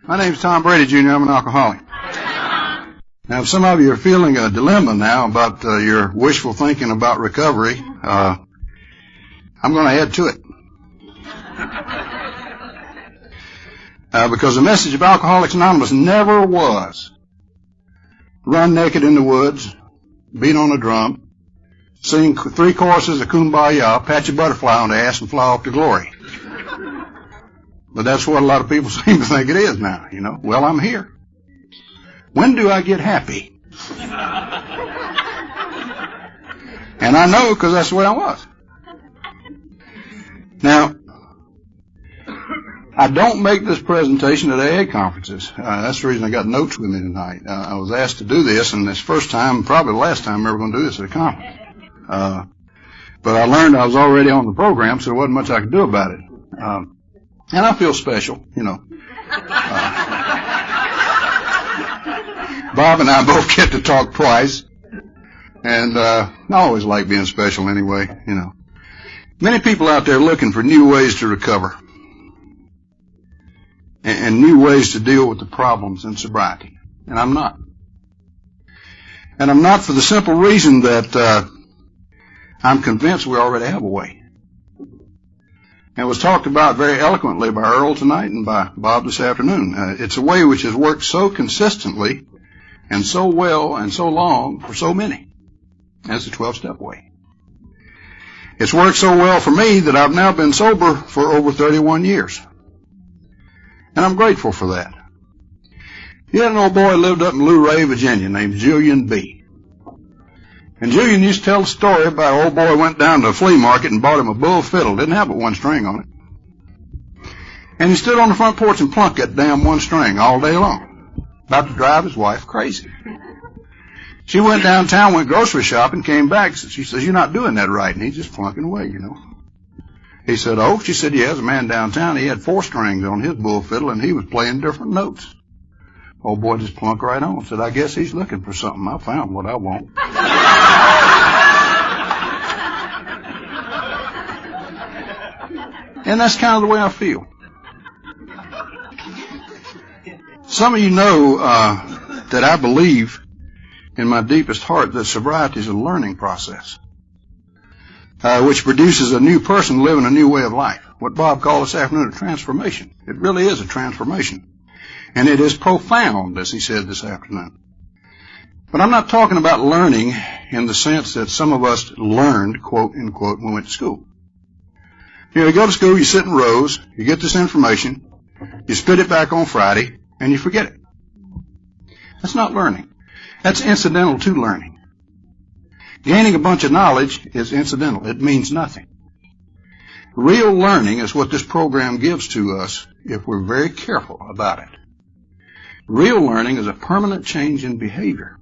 My name's Tom Brady, Jr. I'm an alcoholic. Now, if some of you are feeling a dilemma now about your wishful thinking about recovery, I'm going to add to it. Because the message of Alcoholics Anonymous never was run naked in the woods, beat on a drum, sing 3 choruses of Kumbaya, patch a butterfly on the ass, and fly off to glory. But that's what a lot of people seem to think it is now, you know. Well, I'm here. When do I get happy? And I know because that's the way I was. Now, I don't make this presentation at AA conferences. That's the reason I got notes with me tonight. I was asked to do this, and this first time, probably the last time I'm ever going to do this at a conference. But I learned I was already on the program, so there wasn't much I could do about it. And I feel special, you know. Bob and I both get to talk twice, and I always like being special anyway, you know. Many people out there looking for new ways to recover and new ways to deal with the problems in sobriety, and I'm not. And I'm not for the simple reason that I'm convinced we already have a way. And it was talked about very eloquently by Earl tonight and by Bob this afternoon. It's a way which has worked so consistently and so well and so long for so many. That's the 12-step way. It's worked so well for me that I've now been sober for over 31 years. And I'm grateful for that. You had an old boy who lived up in Luray, Virginia, named Julian B. And Julian used to tell a story about an old boy who went down to a flea market and bought him a bull fiddle. Didn't have but 1 string on it. And he stood on the front porch and plunked that damn 1 string all day long, about to drive his wife crazy. She went downtown, went grocery shopping, came back. She says, "You're not doing that right." And he's just plunking away, you know. He said, "Oh." She said, "Yeah, there's a man downtown. He had 4 strings on his bull fiddle, and he was playing different notes." Old boy just plunked right on. Said, "I guess he's looking for something. I found what I want." And that's kind of the way I feel. Some of you know that I believe in my deepest heart that sobriety is a learning process, which produces a new person living a new way of life. What Bob called this afternoon a transformation. It really is a transformation. And it is profound, as he said this afternoon. But I'm not talking about learning in the sense that some of us learned, quote, unquote, when we went to school. You know, you go to school, you sit in rows, you get this information, you spit it back on Friday, and you forget it. That's not learning. That's incidental to learning. Gaining a bunch of knowledge is incidental. It means nothing. Real learning is what this program gives to us if we're very careful about it. Real learning is a permanent change in behavior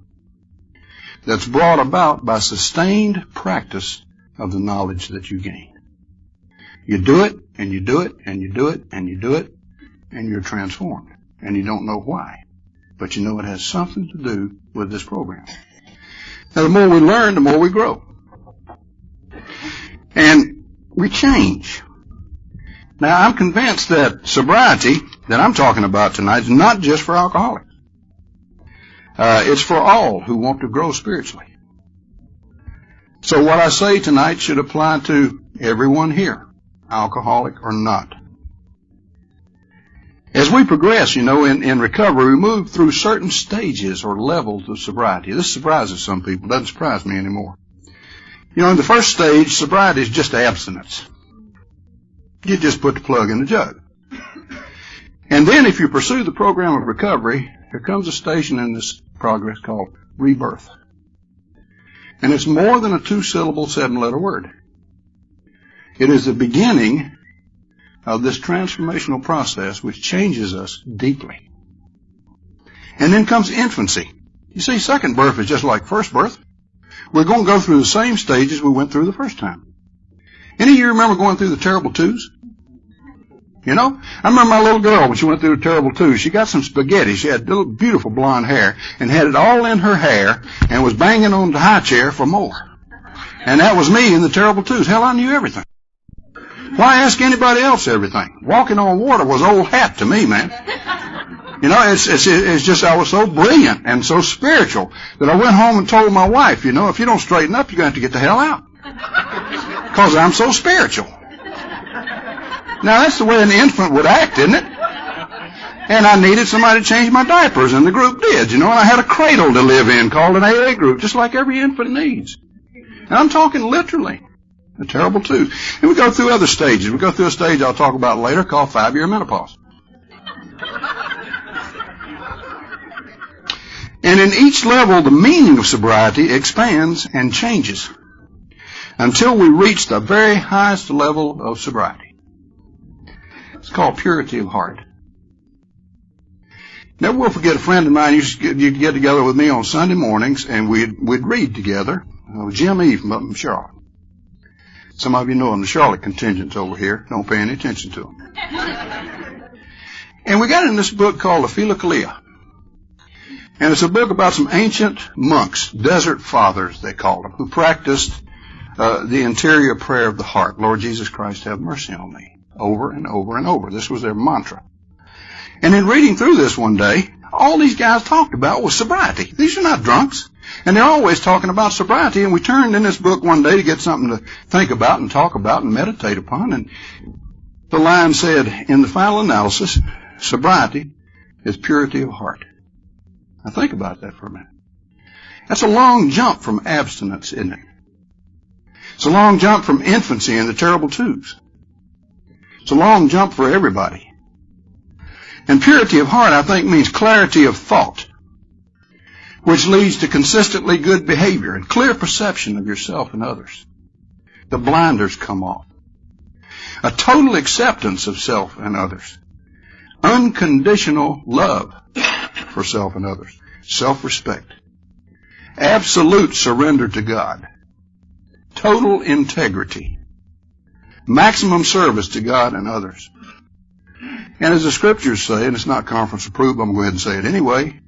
that's brought about by sustained practice of the knowledge that you gain. You do it, and you do it, and you do it, and you do it, and you're transformed. And you don't know why. But you know it has something to do with this program. Now, the more we learn, the more we grow. And we change. Now, I'm convinced that sobriety that I'm talking about tonight is not just for alcoholics. It's for all who want to grow spiritually. So what I say tonight should apply to everyone here, alcoholic or not. As we progress, you know, in recovery, we move through certain stages or levels of sobriety. This surprises some people. Doesn't surprise me anymore. You know, in the first stage, sobriety is just abstinence. You just put the plug in the jug. And then if you pursue the program of recovery, there comes a station in this progress called rebirth. And it's more than a 2-syllable, 7-letter word. It is the beginning of this transformational process which changes us deeply. And then comes infancy. You see, second birth is just like first birth. We're going to go through the same stages we went through the first time. Any of you remember going through the terrible twos? You know, I remember my little girl when she went through the terrible twos. She got some spaghetti. She had little beautiful blonde hair and had it all in her hair and was banging on the high chair for more. And that was me in the terrible twos. Hell, I knew everything. Why ask anybody else everything? Walking on water was old hat to me, man. You know, it's just I was so brilliant and so spiritual that I went home and told my wife, you know, if you don't straighten up, you're going to have to get the hell out. Because I'm so spiritual. Now, that's the way an infant would act, isn't it? And I needed somebody to change my diapers, and the group did, you know, and I had a cradle to live in called an AA group, just like every infant needs. And I'm talking literally. A terrible twos. And we go through other stages. We go through a stage I'll talk about later called 5-year menopause. And in each level, the meaning of sobriety expands and changes until we reach the very highest level of sobriety. It's called purity of heart. Never will forget a friend of mine used to get together with me on Sunday mornings, and we'd read together. Jim E. from Charlotte. Some of you know him, the Charlotte contingent's over here. Don't pay any attention to him. And we got in this book called the Philokalia. And it's a book about some ancient monks, desert fathers they called them, who practiced the interior prayer of the heart. Lord Jesus Christ, have mercy on me. Over and over and over. This was their mantra. And in reading through this one day, all these guys talked about was sobriety. These are not drunks. And they're always talking about sobriety. And we turned in this book one day to get something to think about and talk about and meditate upon. And the line said, in the final analysis, sobriety is purity of heart. Now think about that for a minute. That's a long jump from abstinence, isn't it? It's a long jump from infancy and the terrible twos. It's a long jump for everybody. And purity of heart, I think, means clarity of thought, which leads to consistently good behavior and clear perception of yourself and others. The blinders come off. A total acceptance of self and others. Unconditional love for self and others. Self-respect. Absolute surrender to God. Total integrity. Maximum service to God and others. And as the scriptures say, and it's not conference approved, I'm going to go ahead and say it anyway,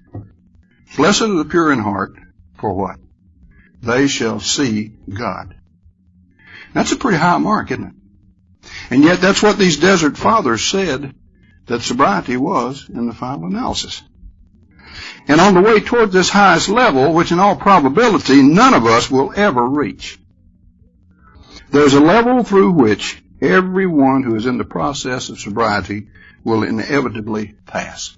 blessed are the pure in heart, for what? They shall see God. That's a pretty high mark, isn't it? And yet that's what these desert fathers said that sobriety was in the final analysis. And on the way toward this highest level, which in all probability none of us will ever reach, there's a level through which everyone who is in the process of sobriety will inevitably pass.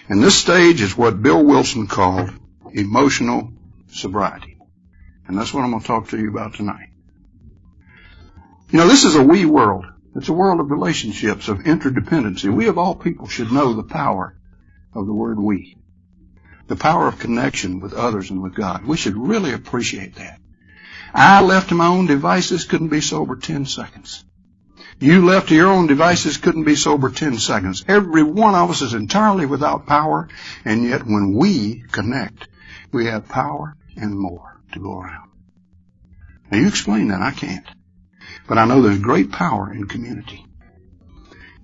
And this stage is what Bill Wilson called emotional sobriety. And that's what I'm going to talk to you about tonight. You know, this is a we world. It's a world of relationships, of interdependency. We of all people should know the power of the word we. The power of connection with others and with God. We should really appreciate that. I left to my own devices, couldn't be sober 10 seconds. You left to your own devices, couldn't be sober 10 seconds. Every one of us is entirely without power, and yet when we connect, we have power and more to go around. Now you explain that, I can't. But I know there's great power in community.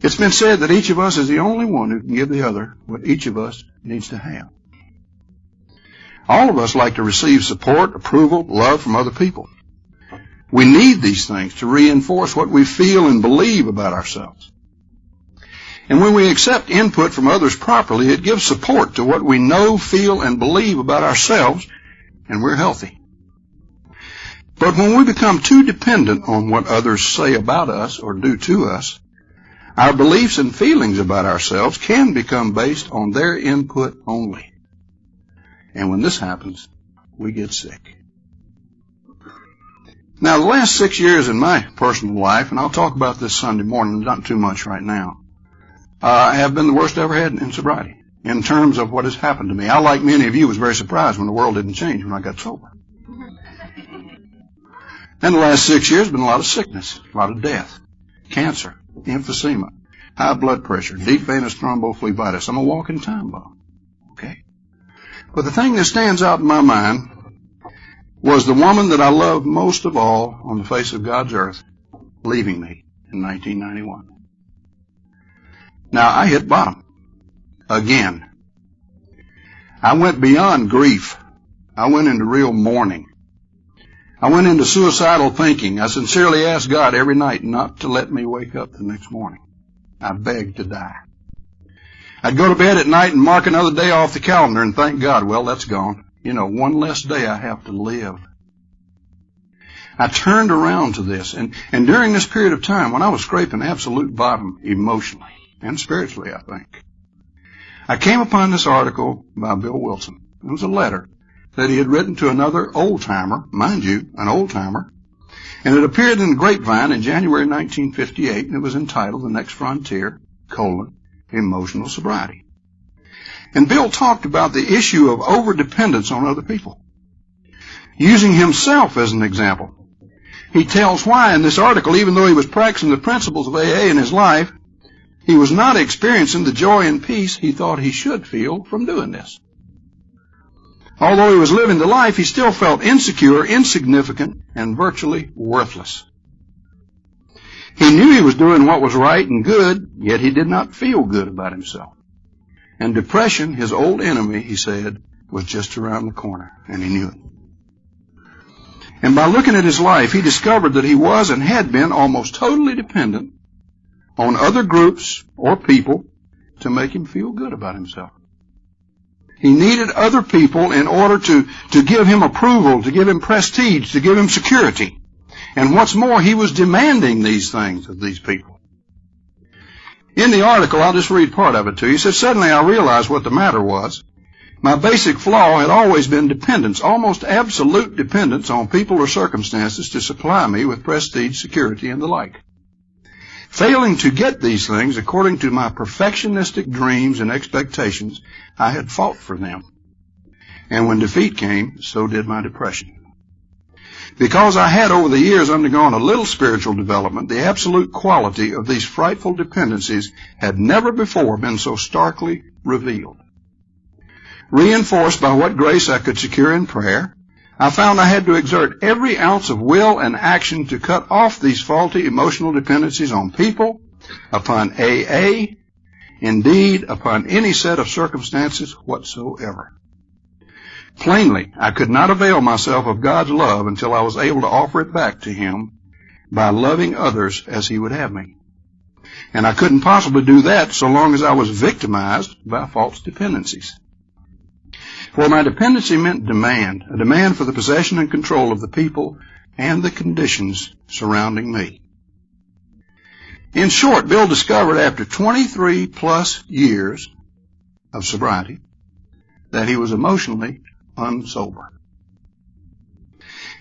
It's been said that each of us is the only one who can give the other what each of us needs to have. All of us like to receive support, approval, love from other people. We need these things to reinforce what we feel and believe about ourselves. And when we accept input from others properly, it gives support to what we know, feel, and believe about ourselves, and we're healthy. But when we become too dependent on what others say about us or do to us, our beliefs and feelings about ourselves can become based on their input only. And when this happens, we get sick. Now, the last 6 years in my personal life, and I'll talk about this Sunday morning, not too much right now, have been the worst I ever had in sobriety in terms of what has happened to me. I, like many of you, was very surprised when the world didn't change when I got sober. And the last 6 years have been a lot of sickness, a lot of death, cancer, emphysema, high blood pressure, deep venous thrombophlebitis. I'm a walking time bomb. Okay? But the thing that stands out in my mind was the woman that I loved most of all on the face of God's earth leaving me in 1991. Now, I hit bottom. Again. I went beyond grief. I went into real mourning. I went into suicidal thinking. I sincerely asked God every night not to let me wake up the next morning. I begged to die. I'd go to bed at night and mark another day off the calendar and thank God, well, that's gone. One less day I have to live. I turned around to this, and during this period of time, when I was scraping absolute bottom emotionally and spiritually, I think, I came upon this article by Bill Wilson. It was a letter that he had written to another old-timer, mind you, an old-timer, and it appeared in the Grapevine in January 1958, and it was entitled The Next Frontier, Emotional Sobriety. And Bill talked about the issue of overdependence on other people, using himself as an example. He tells why in this article, even though he was practicing the principles of AA in his life, he was not experiencing the joy and peace he thought he should feel from doing this. Although he was living the life, he still felt insecure, insignificant, and virtually worthless. He knew he was doing what was right and good, yet he did not feel good about himself. And depression, his old enemy, he said, was just around the corner, and he knew it. And by looking at his life, he discovered that he was and had been almost totally dependent on other groups or people to make him feel good about himself. He needed other people in order to give him approval, to give him prestige, to give him security. And what's more, he was demanding these things of these people. In the article, I'll just read part of it to you. He says, suddenly I realized what the matter was. My basic flaw had always been dependence, almost absolute dependence on people or circumstances to supply me with prestige, security, and the like. Failing to get these things according to my perfectionistic dreams and expectations, I had fought for them. And when defeat came, so did my depression. Because I had over the years undergone a little spiritual development, the absolute quality of these frightful dependencies had never before been so starkly revealed. Reinforced by what grace I could secure in prayer, I found I had to exert every ounce of will and action to cut off these faulty emotional dependencies on people, upon AA, indeed upon any set of circumstances whatsoever. Plainly, I could not avail myself of God's love until I was able to offer it back to Him by loving others as He would have me. And I couldn't possibly do that so long as I was victimized by false dependencies. For my dependency meant demand, a demand for the possession and control of the people and the conditions surrounding me. In short, Bill discovered after 23 plus years of sobriety that he was emotionally unsober.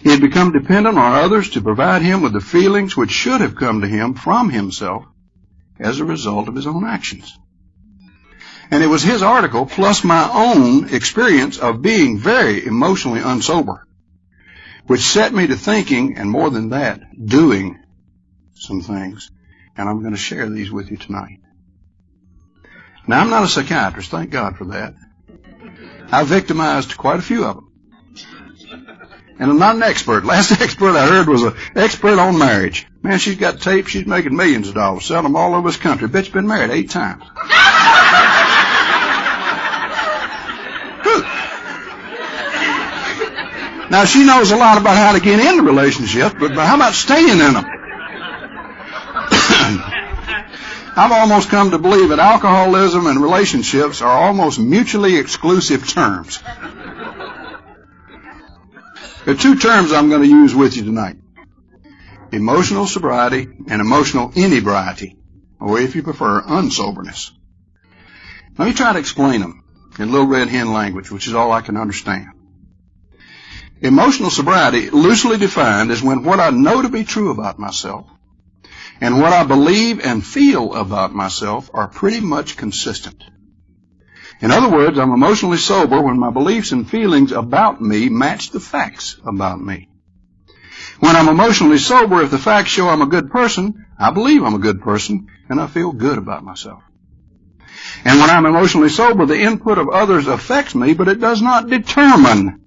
He had become dependent on others to provide him with the feelings which should have come to him from himself as a result of his own actions. And it was his article, plus my own experience of being very emotionally unsober, which set me to thinking, and more than that, doing some things. And I'm going to share these with you tonight. Now, I'm not a psychiatrist, thank God for that. I victimized quite a few of them. And I'm not an expert. Last expert I heard was an expert on marriage. Man, she's got tapes, she's making millions of dollars, selling them all over this country. Bitch been married 8 times. Now, she knows a lot about how to get into relationships, but how about staying in them? I've almost come to believe that alcoholism and relationships are almost mutually exclusive terms. There are 2 terms I'm going to use with you tonight. Emotional sobriety and emotional inebriety, or if you prefer, unsoberness. Let me try to explain them in Little Red Hen language, which is all I can understand. Emotional sobriety, loosely defined, is when what I know to be true about myself and what I believe and feel about myself are pretty much consistent. In other words, I'm emotionally sober when my beliefs and feelings about me match the facts about me. When I'm emotionally sober, if the facts show I'm a good person, I believe I'm a good person, and I feel good about myself. And when I'm emotionally sober, the input of others affects me, but it does not determine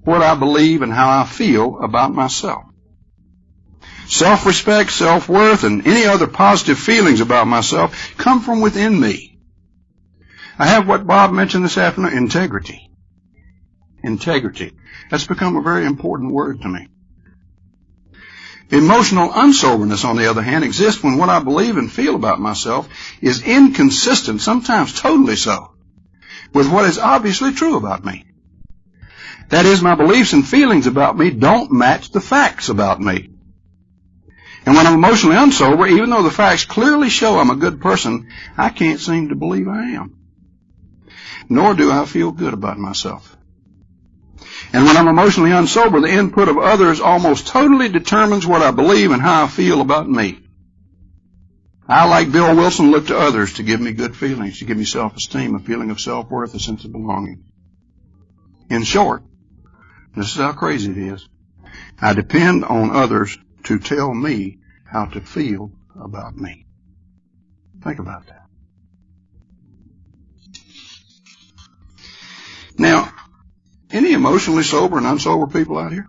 what I believe and how I feel about myself. Self-respect, self-worth, and any other positive feelings about myself come from within me. I have what Bob mentioned this afternoon, integrity. Integrity. That's become a very important word to me. Emotional unsoberness, on the other hand, exists when what I believe and feel about myself is inconsistent, sometimes totally so, with what is obviously true about me. That is, my beliefs and feelings about me don't match the facts about me. And when I'm emotionally unsober, even though the facts clearly show I'm a good person, I can't seem to believe I am. Nor do I feel good about myself. And when I'm emotionally unsober, the input of others almost totally determines what I believe and how I feel about me. I, like Bill Wilson, look to others to give me good feelings, to give me self-esteem, a feeling of self-worth, a sense of belonging. In short, this is how crazy it is. I depend on others to tell me how to feel about me. Think about that. Now, any emotionally sober and unsober people out here?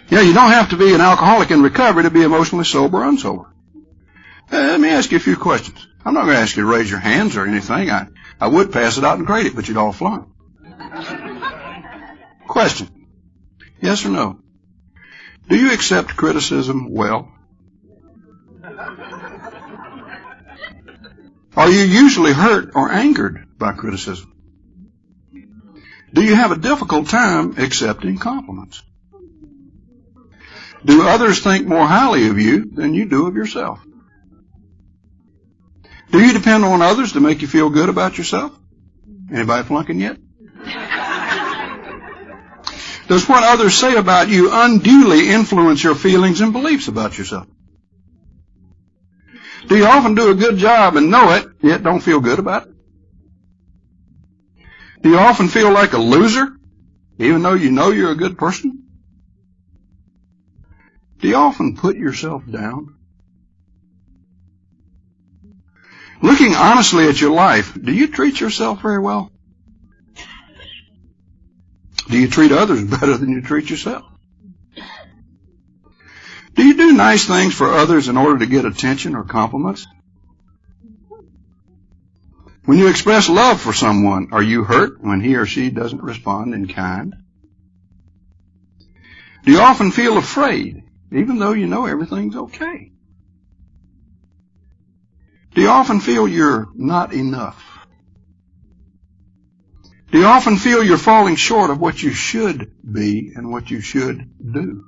Yeah, you don't have to be an alcoholic in recovery to be emotionally sober or unsober. Let me ask you a few questions. I'm not going to ask you to raise your hands or anything. I would pass it out and grade it, but you'd all flunk. Question. Yes or no? Do you accept criticism well? Are you usually hurt or angered by criticism? Do you have a difficult time accepting compliments? Do others think more highly of you than you do of yourself? Do you depend on others to make you feel good about yourself? Anybody flunking yet? Does what others say about you unduly influence your feelings and beliefs about yourself? Do you often do a good job and know it, yet don't feel good about it? Do you often feel like a loser, even though you know you're a good person? Do you often put yourself down? Looking honestly at your life, do you treat yourself very well? Do you treat others better than you treat yourself? Do you do nice things for others in order to get attention or compliments? When you express love for someone, are you hurt when he or she doesn't respond in kind? Do you often feel afraid, even though you know everything's okay? Do you often feel you're not enough? Do you often feel you're falling short of what you should be and what you should do?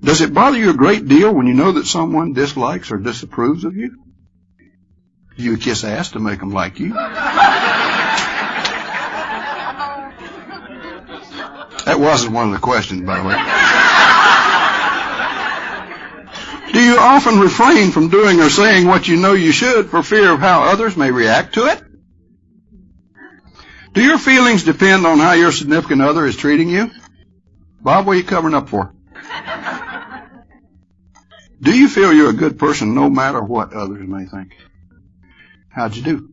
Does it bother you a great deal when you know that someone dislikes or disapproves of you? Do you kiss ass to make them like you? That wasn't one of the questions, by the way. Do you often refrain from doing or saying what you know you should for fear of how others may react to it? Do your feelings depend on how your significant other is treating you? Bob, what are you covering up for? Do you feel you're a good person no matter what others may think? How'd you do?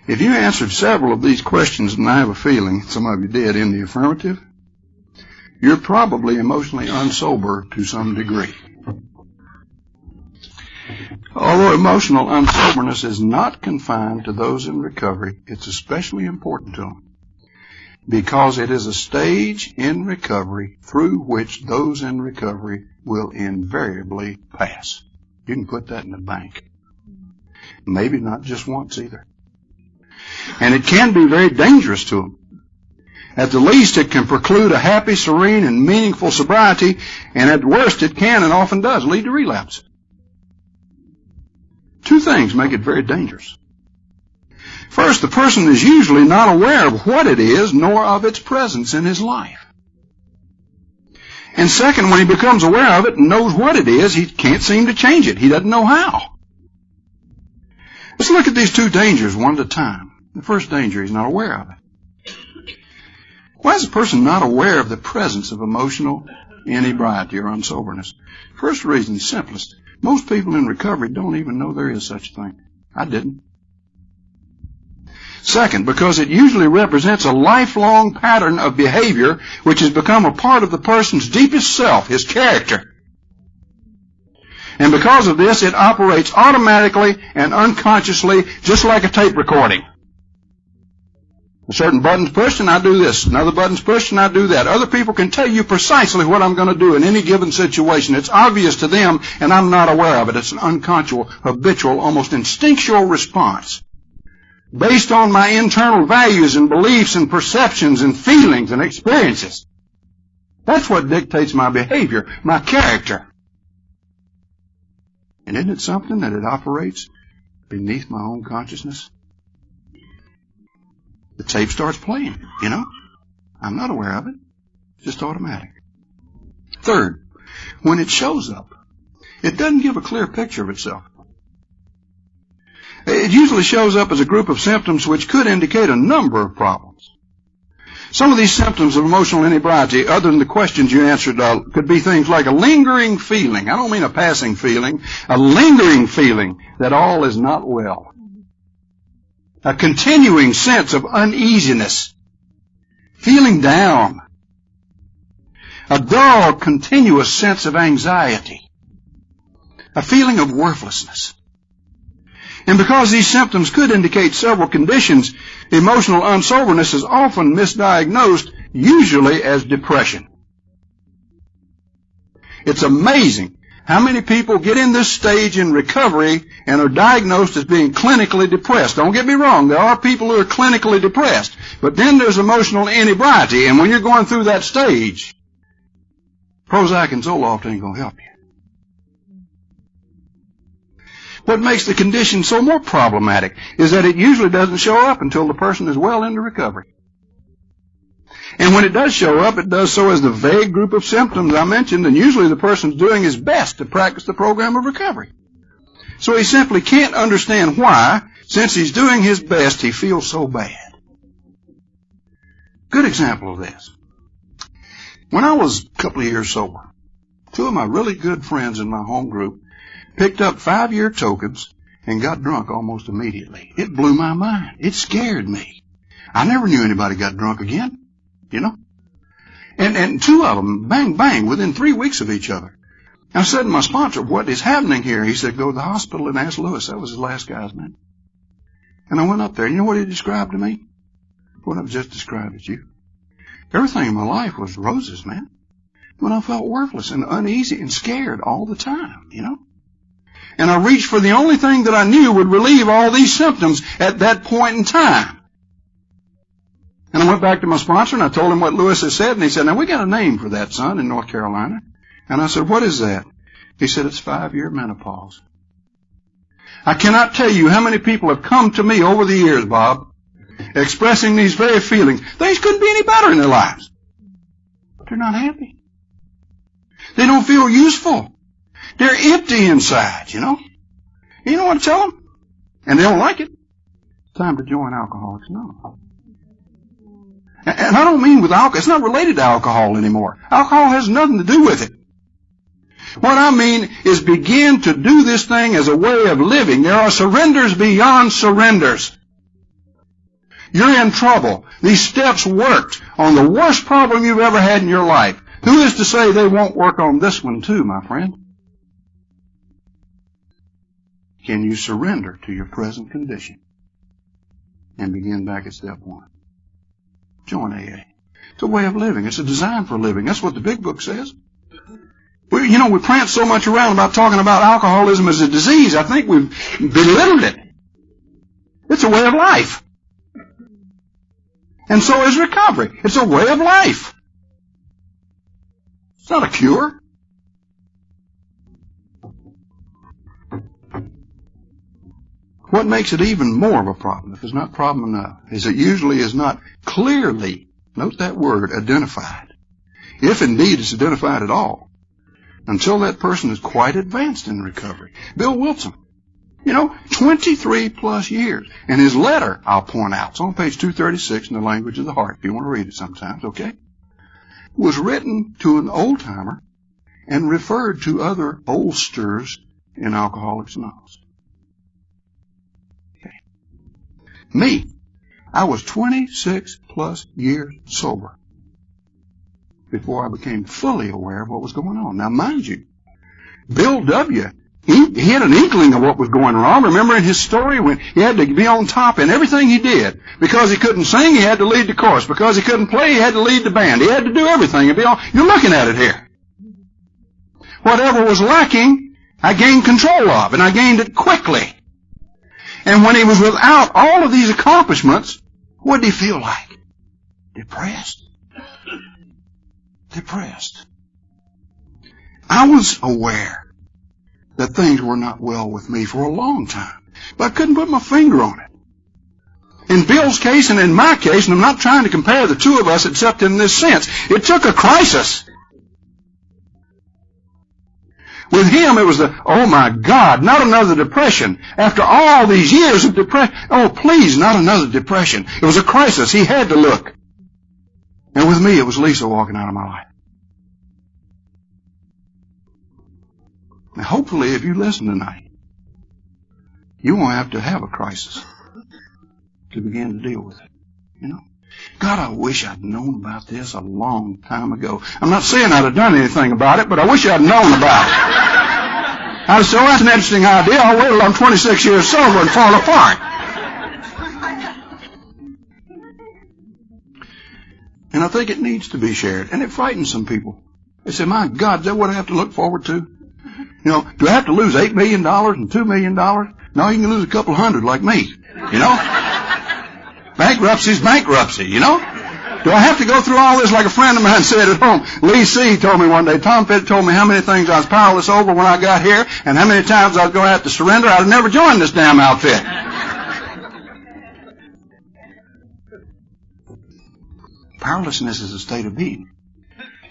If you answered several of these questions, and I have a feeling some of you did in the affirmative, you're probably emotionally unsober to some degree. Although emotional unsoberness is not confined to those in recovery, it's especially important to them because it is a stage in recovery through which those in recovery will invariably pass. You can put that in the bank. Maybe not just once either. And it can be very dangerous to them. At the least, it can preclude a happy, serene, and meaningful sobriety, and at worst, it can and often does lead to relapse. Two things make it very dangerous. First, the person is usually not aware of what it is, nor of its presence in his life. And second, when he becomes aware of it and knows what it is, he can't seem to change it. He doesn't know how. Let's look at these two dangers one at a time. The first danger, he's not aware of it. Why is a person not aware of the presence of emotional inebriety or unsoberness? First reason, simplest. Most people in recovery don't even know there is such a thing. I didn't. Second, because it usually represents a lifelong pattern of behavior which has become a part of the person's deepest self, his character. And because of this, it operates automatically and unconsciously, just like a tape recording. A certain button's pushed and I do this. Another button's pushed and I do that. Other people can tell you precisely what I'm going to do in any given situation. It's obvious to them and I'm not aware of it. It's an unconscious, habitual, almost instinctual response based on my internal values and beliefs and perceptions and feelings and experiences. That's what dictates my behavior, my character. And isn't it something that it operates beneath my own consciousness? The tape starts playing, you know. I'm not aware of it. It's just automatic. Third, when it shows up, it doesn't give a clear picture of itself. It usually shows up as a group of symptoms which could indicate a number of problems. Some of these symptoms of emotional inebriety, other than the questions you answered, could be things like a lingering feeling. I don't mean a passing feeling. A lingering feeling that all is not well. A continuing sense of uneasiness, feeling down, a dull, continuous sense of anxiety, a feeling of worthlessness. And because these symptoms could indicate several conditions, emotional unsoberness is often misdiagnosed, usually as depression. It's amazing how many people get in this stage in recovery and are diagnosed as being clinically depressed. Don't get me wrong, there are people who are clinically depressed, but then there's emotional inebriety, and when you're going through that stage, Prozac and Zoloft ain't going to help you. What makes the condition so more problematic is that it usually doesn't show up until the person is well into recovery. And when it does show up, it does so as the vague group of symptoms I mentioned, and usually the person's doing his best to practice the program of recovery. So he simply can't understand why, since he's doing his best, he feels so bad. Good example of this. When I was a couple of years sober, two of my really good friends in my home group picked up 5-year tokens and got drunk almost immediately. It blew my mind. It scared me. I never knew anybody got drunk again. You know? And two of them, bang, bang, within 3 weeks of each other. I said to my sponsor, what is happening here? He said, go to the hospital and ask Lewis. That was his last guy's name. And I went up there. You know what he described to me? What I've just described to you. Everything in my life was roses, man. When I felt worthless and uneasy and scared all the time, you know? And I reached for the only thing that I knew would relieve all these symptoms at that point in time. And I went back to my sponsor and I told him what Lewis had said, and he said, now we got a name for that, son, in North Carolina. And I said, what is that? He said, it's 5-year menopause. I cannot tell you how many people have come to me over the years, Bob, expressing these very feelings. Things couldn't be any better in their lives. But they're not happy. They don't feel useful. They're empty inside, you know. You know what I tell them? And they don't like it. Time to join Alcoholics Anonymous. And I don't mean with alcohol. It's not related to alcohol anymore. Alcohol has nothing to do with it. What I mean is begin to do this thing as a way of living. There are surrenders beyond surrenders. You're in trouble. These steps worked on the worst problem you've ever had in your life. Who is to say they won't work on this one too, my friend? Can you surrender to your present condition and begin back at step 1? Join AA. It's a way of living. It's a design for living. That's what the big book says. We prance so much around about talking about alcoholism as a disease. I think we've belittled it. It's a way of life. And so is recovery. It's a way of life. It's not a cure. What makes it even more of a problem, if it's not problem enough, is it usually is not clearly, note that word, identified. If indeed it's identified at all, until that person is quite advanced in recovery. Bill Wilson, 23 plus years. And his letter, I'll point out, it's on page 236 in the language of the heart, if you want to read it sometimes, okay? Was written to an old-timer and referred to other oldsters in Alcoholics Anonymous. Okay. Me, I was 26 plus years sober before I became fully aware of what was going on. Now, mind you, Bill W. He had an inkling of what was going wrong. Remember in his story when he had to be on top in everything he did. Because he couldn't sing, he had to lead the chorus. Because he couldn't play, he had to lead the band. He had to do everything. You're looking at it here. Whatever was lacking, I gained control of, and I gained it quickly. And when he was without all of these accomplishments, what did he feel like? Depressed. Depressed. I was aware that things were not well with me for a long time, but I couldn't put my finger on it. In Bill's case and in my case, and I'm not trying to compare the two of us except in this sense, it took a crisis. With him, it was oh my God, not another depression. After all these years of depression, oh please, not another depression. It was a crisis. He had to look. And with me, it was Lisa walking out of my life. Now, hopefully, if you listen tonight, you won't have to have a crisis to begin to deal with it. You know? God, I wish I'd known about this a long time ago. I'm not saying I'd have done anything about it, but I wish I'd known about it. I said, that's an interesting idea. I'll wait till I'm 26 years sober and fall apart. And I think it needs to be shared. And it frightens some people. They say, my God, is that what I have to look forward to? You know, do I have to lose $8 million and $2 million? No, you can lose a couple hundred like me. You know? Bankruptcy's bankruptcy, you know? Do I have to go through all this like a friend of mine said at home? Lee C. told me one day, Tom Pitt told me how many things I was powerless over when I got here and how many times I was going to have to surrender. I'd have never joined this damn outfit. Powerlessness is a state of being.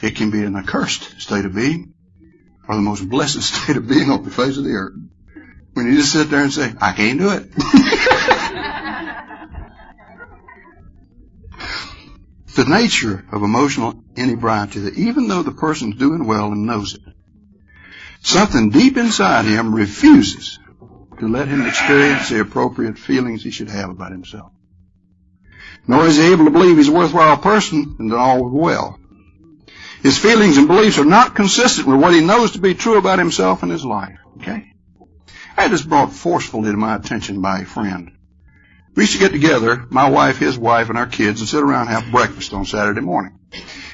It can be an accursed state of being or the most blessed state of being on the face of the earth. When you just sit there and say, I can't do it. The nature of emotional inebriety that even though the person's doing well and knows it, something deep inside him refuses to let him experience the appropriate feelings he should have about himself. Nor is he able to believe he's a worthwhile person and that all is well. His feelings and beliefs are not consistent with what he knows to be true about himself and his life. Okay? I had this brought forcefully to my attention by a friend. We used to get together, my wife, his wife, and our kids, and sit around and have breakfast on Saturday morning.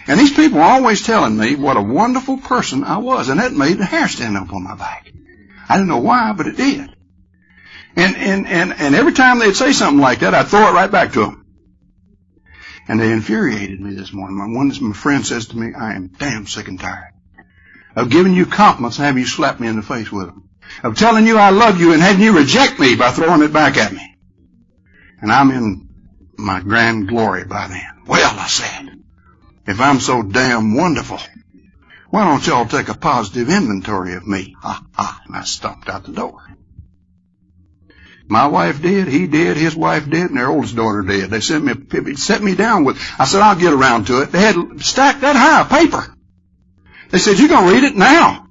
And these people were always telling me what a wonderful person I was, and that made the hair stand up on my back. I didn't know why, but it did. And every time they'd say something like that, I'd throw it right back to them. And they infuriated me this morning. My friend says to me, I am damn sick and tired of giving you compliments and having you slap me in the face with them. Of telling you I love you and having you reject me by throwing it back at me. And I'm in my grand glory by then. Well, I said, if I'm so damn wonderful, why don't y'all take a positive inventory of me? Ha, ha. And I stomped out the door. My wife did, he did, his wife did, and their oldest daughter did. They set me down with, I said, I'll get around to it. They had stacked that high of paper. They said, you're going to read it now.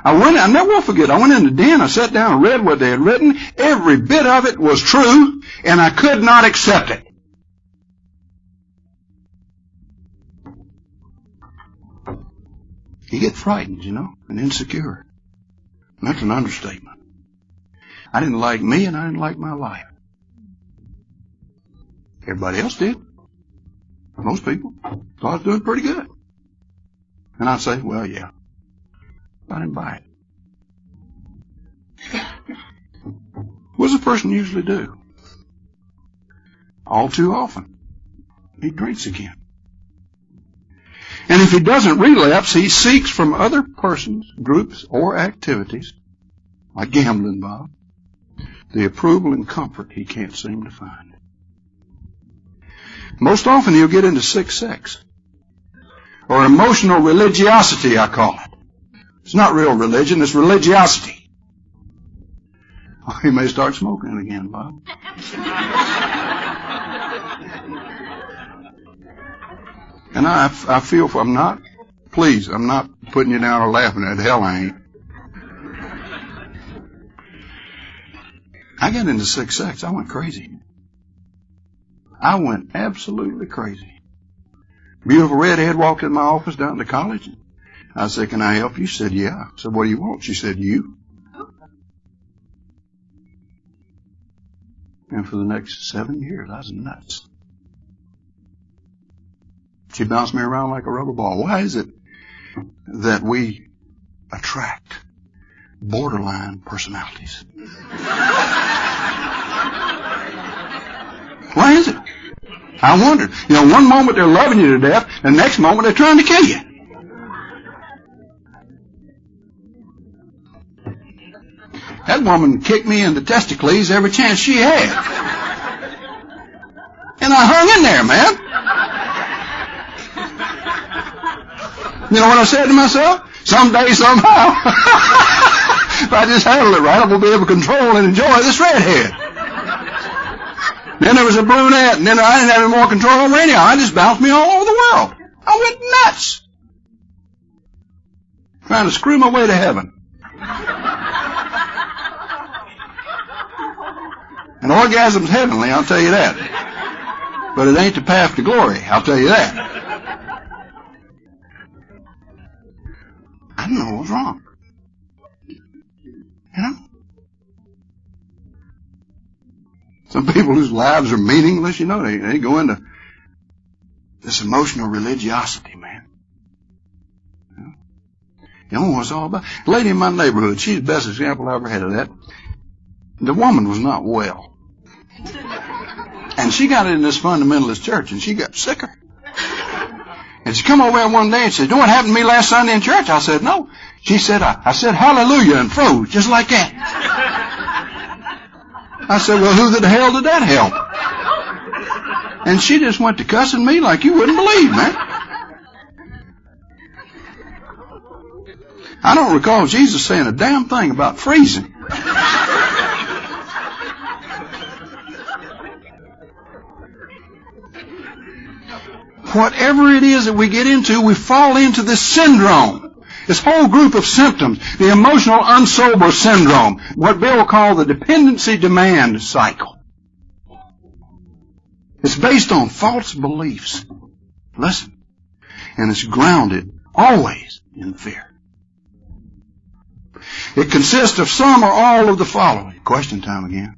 I never will forget, I went in the den, I sat down and read what they had written. Every bit of it was true, and I could not accept it. You get frightened, you know, and insecure. And that's an understatement. I didn't like me, and I didn't like my life. Everybody else did. Most people thought I was doing pretty good. And I'd say, well, yeah. I didn't buy it. What does a person usually do? All too often, he drinks again. And if he doesn't relapse, he seeks from other persons, groups, or activities, like gambling, Bob, the approval and comfort he can't seem to find. Most often he'll get into sick sex, or emotional religiosity, I call it. It's not real religion, it's religiosity. Oh, he may start smoking again, Bob. And I feel for, I'm not putting you down or laughing at it. Hell, I ain't. I got into sick sex. I went crazy. I went absolutely crazy. Beautiful redhead walked in my office down to college. I said, can I help you? She said, yeah. I said, what do you want? She said, you. And for the next 7 years, I was nuts. She bounced me around like a rubber ball. Why is it that we attract borderline personalities? Why is it? I wondered. One moment they're loving you to death, and the next moment they're trying to kill you. That woman kicked me in the testicles every chance she had. And I hung in there, man. You know what I said to myself? Someday, somehow, if I just handle it right, I will be able to control and enjoy this redhead. Then there was a brunette, and then I didn't have any more control over anyhow. I just bounced me all over the world. I went nuts. Trying to screw my way to heaven. And orgasm's heavenly, I'll tell you that. But it ain't the path to glory, I'll tell you that. I didn't know what was wrong. Some people whose lives are meaningless, they go into this emotional religiosity, man. You know what it's all about? A lady in my neighborhood, she's the best example I ever had of that. The woman was not well. And she got in this fundamentalist church, and she got sicker. And she come over there one day and said, "You know what happened to me last Sunday in church?" I said, "No." She said, I said hallelujah and froze, just like that. I said, "Well, who the hell did that help?" And she just went to cussing me like you wouldn't believe, man. I don't recall Jesus saying a damn thing about freezing. Whatever it is that we get into, we fall into this syndrome. This whole group of symptoms, the emotional unsober syndrome, what Bill will call the dependency demand cycle. It's based on false beliefs. Listen. And it's grounded always in fear. It consists of some or all of the following. Question time again.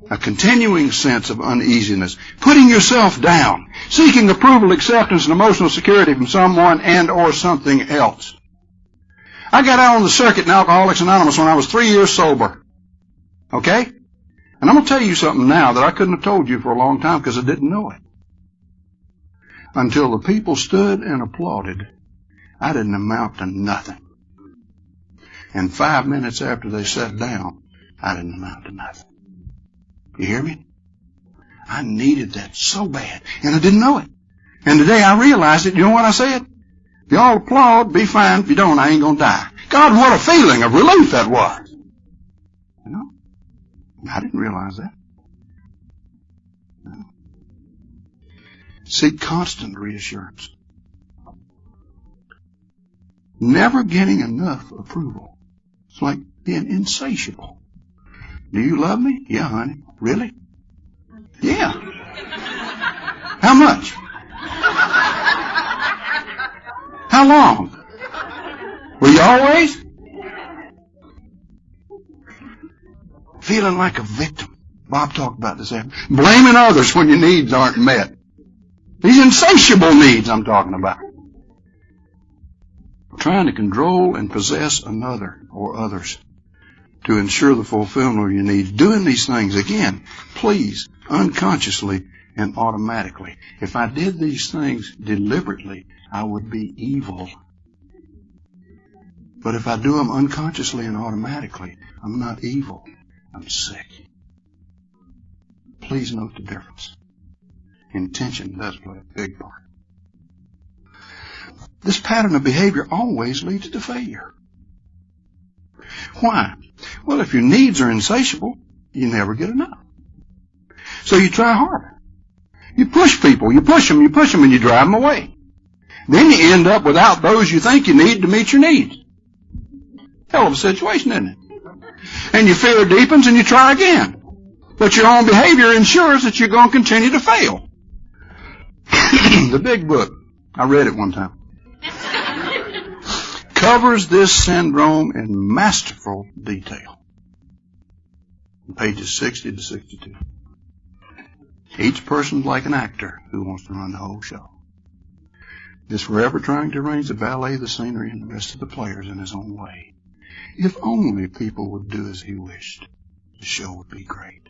A continuing sense of uneasiness, putting yourself down, seeking approval, acceptance, and emotional security from someone and or something else. I got out on the circuit in Alcoholics Anonymous when I was 3 years sober. Okay? And I'm going to tell you something now that I couldn't have told you for a long time because I didn't know it. Until the people stood and applauded, I didn't amount to nothing. And 5 minutes after they sat down, I didn't amount to nothing. You hear me? I needed that so bad, and I didn't know it. And today I realized it. You know what I said? If y'all applaud, be fine. If you don't, I ain't gonna die. God, what a feeling of relief that was. You know? I didn't realize that. No. Seek constant reassurance. Never getting enough approval. It's like being insatiable. Do you love me? Yeah, honey. Really? Yeah. How much? How long? Will you always? Feeling like a victim. Bob talked about this. Blaming others when your needs aren't met. These insatiable needs I'm talking about. Trying to control and possess another or others to ensure the fulfillment of your needs. Doing these things, again, please, unconsciously and automatically. If I did these things deliberately, I would be evil. But if I do them unconsciously and automatically, I'm not evil. I'm sick. Please note the difference. Intention does play a big part. This pattern of behavior always leads to failure. Why? Well, if your needs are insatiable, you never get enough. So you try harder. You push people, you push them, and you drive them away. Then you end up without those you think you need to meet your needs. Hell of a situation, isn't it? And your fear deepens and you try again. But your own behavior ensures that you're going to continue to fail. The big book, I read it one time, covers this syndrome in masterful detail. pages 60 to 62. Each person's like an actor who wants to run the whole show. Is forever trying to arrange the ballet, the scenery, and the rest of the players in his own way. If only people would do as he wished, the show would be great.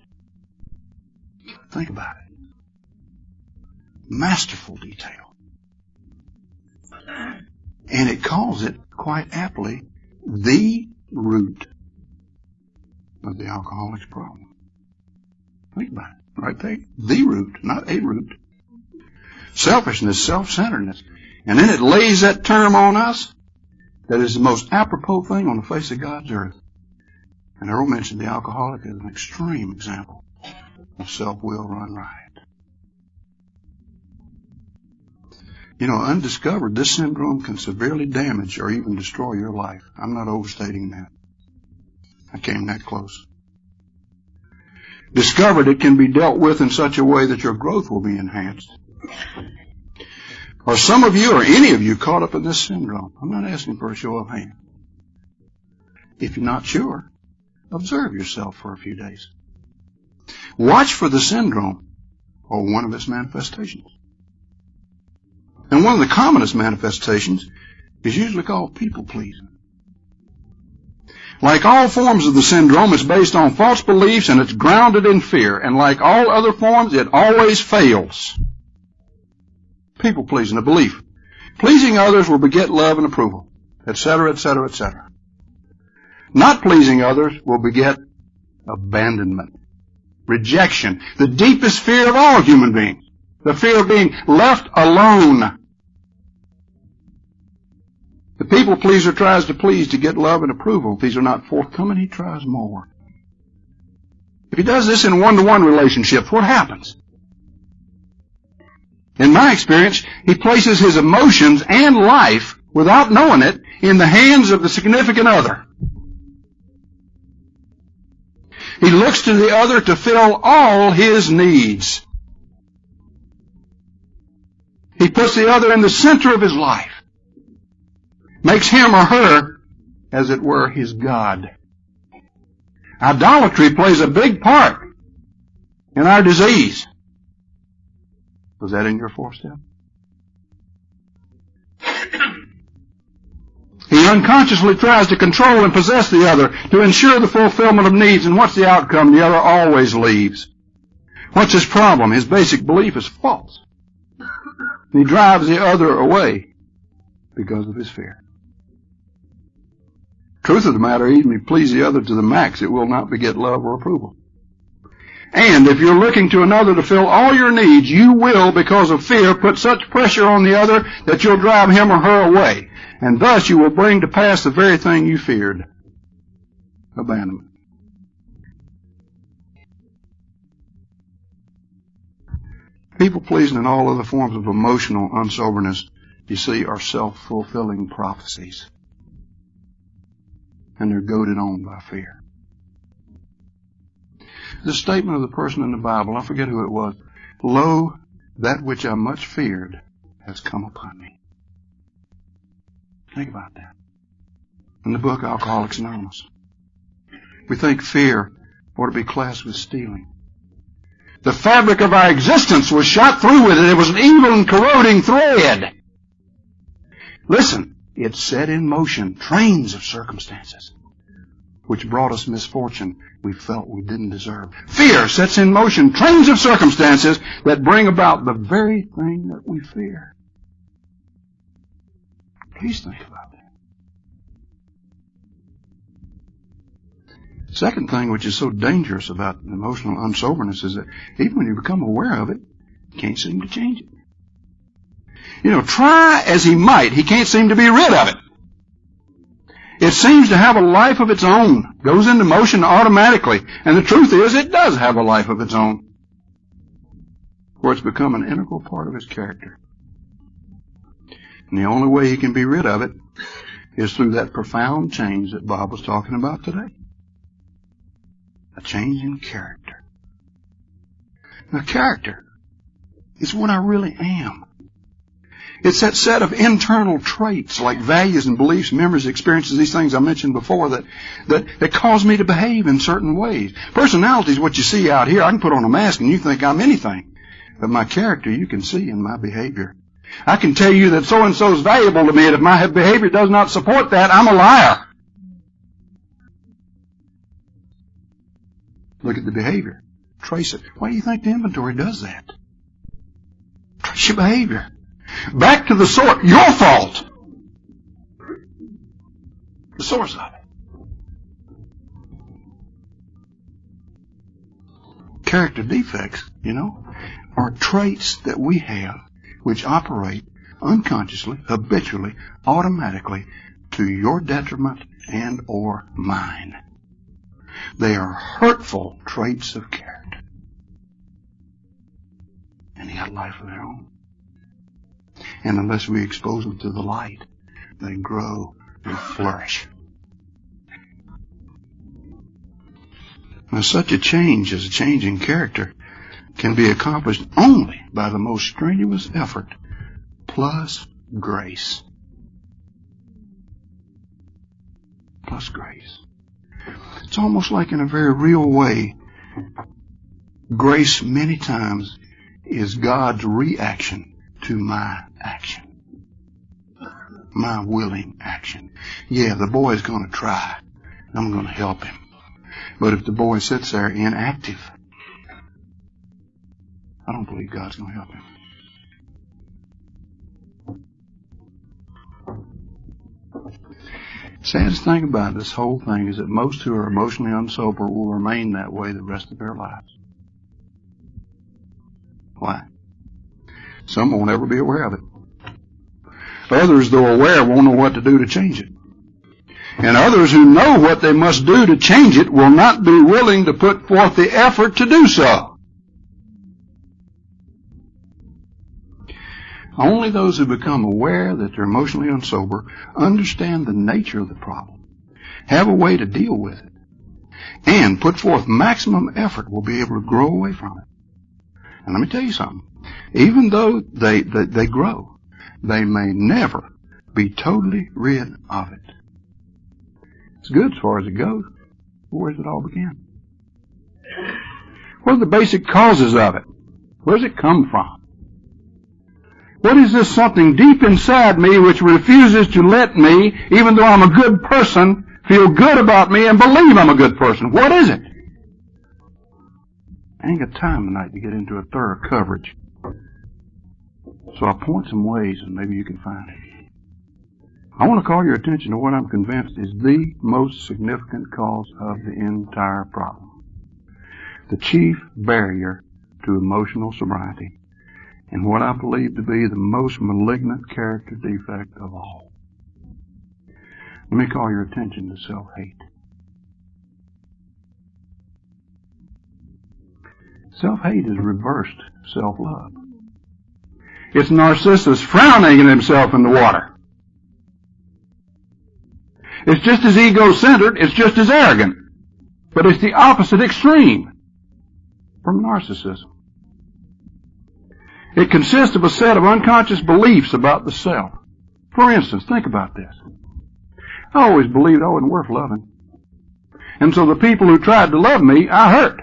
Think about it. Masterful detail. And it calls it, quite aptly, the root of the alcoholic's problem. Think about it. Right there. The root, not a root. Selfishness, self-centeredness. And then it lays that term on us that is the most apropos thing on the face of God's earth. And Earl mentioned the alcoholic as an extreme example of self-will run riot. You know, undiscovered, this syndrome can severely damage or even destroy your life. I'm not overstating that. I came that close. Discovered, it can be dealt with in such a way that your growth will be enhanced. Are some of you or any of you caught up in this syndrome? I'm not asking for a show of hands. If you're not sure, observe yourself for a few days. Watch for the syndrome or one of its manifestations. And one of the commonest manifestations is usually called people-pleasing. Like all forms of the syndrome, it's based on false beliefs and it's grounded in fear. And like all other forms, it always fails. People-pleasing, a belief. Pleasing others will beget love and approval, etc., etc., etc. Not pleasing others will beget abandonment, rejection, the deepest fear of all human beings, the fear of being left alone. The people pleaser tries to please to get love and approval. If these are not forthcoming, he tries more. If he does this in one-to-one relationships, what happens? In my experience, he places his emotions and life, without knowing it, in the hands of the significant other. He looks to the other to fill all his needs. He puts the other in the center of his life. Makes him or her, as it were, his God. Idolatry plays a big part in our disease. Was that in your fourth step? He unconsciously tries to control and possess the other to ensure the fulfillment of needs, and what's the outcome? The other always leaves. What's his problem? His basic belief is false. He drives the other away because of his fear. Truth of the matter, even if you please the other to the max, it will not beget love or approval. And if you're looking to another to fill all your needs, you will, because of fear, put such pressure on the other that you'll drive him or her away. And thus you will bring to pass the very thing you feared. Abandonment. People-pleasing and all other forms of emotional unsoberness, you see, are self-fulfilling prophecies. And they're goaded on by fear. The statement of the person in the Bible, I forget who it was, "Lo, that which I much feared has come upon me." Think about that. In the book Alcoholics Anonymous, we think fear ought to be classed with stealing. The fabric of our existence was shot through with it. It was an evil and corroding thread. Listen. It set in motion trains of circumstances which brought us misfortune we felt we didn't deserve. Fear sets in motion trains of circumstances that bring about the very thing that we fear. Please think about that. Second thing which is so dangerous about emotional unsoberness is that even when you become aware of it, you can't seem to change it. You know, try as he might, he can't seem to be rid of it. It seems to have a life of its own, goes into motion automatically. And the truth is, it does have a life of its own, where it's become an integral part of his character. And the only way he can be rid of it is through that profound change that Bob was talking about today. A change in character. Now, character is what I really am. It's that set of internal traits like values and beliefs, memories, experiences, these things I mentioned before that cause me to behave in certain ways. Personality is what you see out here. I can put on a mask and you think I'm anything. But my character you can see in my behavior. I can tell you that so-and-so is valuable to me, and if my behavior does not support that, I'm a liar. Look at the behavior. Trace it. Why do you think the inventory does that? Trace your behavior. Back to the source. Your fault. The source of it. Character defects, are traits that we have which operate unconsciously, habitually, automatically to your detriment and or mine. They are hurtful traits of character. And they got life of their own. And unless we expose them to the light, they grow and flourish. Now, such a change as a change in character can be accomplished only by the most strenuous effort plus grace. Plus grace. It's almost like in a very real way, grace many times is God's reaction to my action. My willing action. Yeah, the boy's going to try. I'm going to help him. But if the boy sits there inactive, I don't believe God's going to help him. Saddest thing about this whole thing is that most who are emotionally unsober will remain that way the rest of their lives. Why? Some won't ever be aware of it. Others, though aware, won't know what to do to change it. And others who know what they must do to change it will not be willing to put forth the effort to do so. Only those who become aware that they're emotionally unsober understand the nature of the problem, have a way to deal with it, and put forth maximum effort will be able to grow away from it. And let me tell you something. Even though they grow, they may never be totally rid of it. It's good as far as it goes. Where does it all begin? What are the basic causes of it? Where does it come from? What is this something deep inside me which refuses to let me, even though I'm a good person, feel good about me and believe I'm a good person? What is it? I ain't got time tonight to get into a thorough coverage. So I'll point some ways and maybe you can find it. I want to call your attention to what I'm convinced is the most significant cause of the entire problem. The chief barrier to emotional sobriety, and what I believe to be the most malignant character defect of all. Let me call your attention to self-hate. Self-hate is reversed self-love. It's Narcissus frowning at himself in the water. It's just as ego-centered, it's just as arrogant. But it's the opposite extreme from narcissism. It consists of a set of unconscious beliefs about the self. For instance, think about this. I always believed I wasn't worth loving. And so the people who tried to love me, I hurt.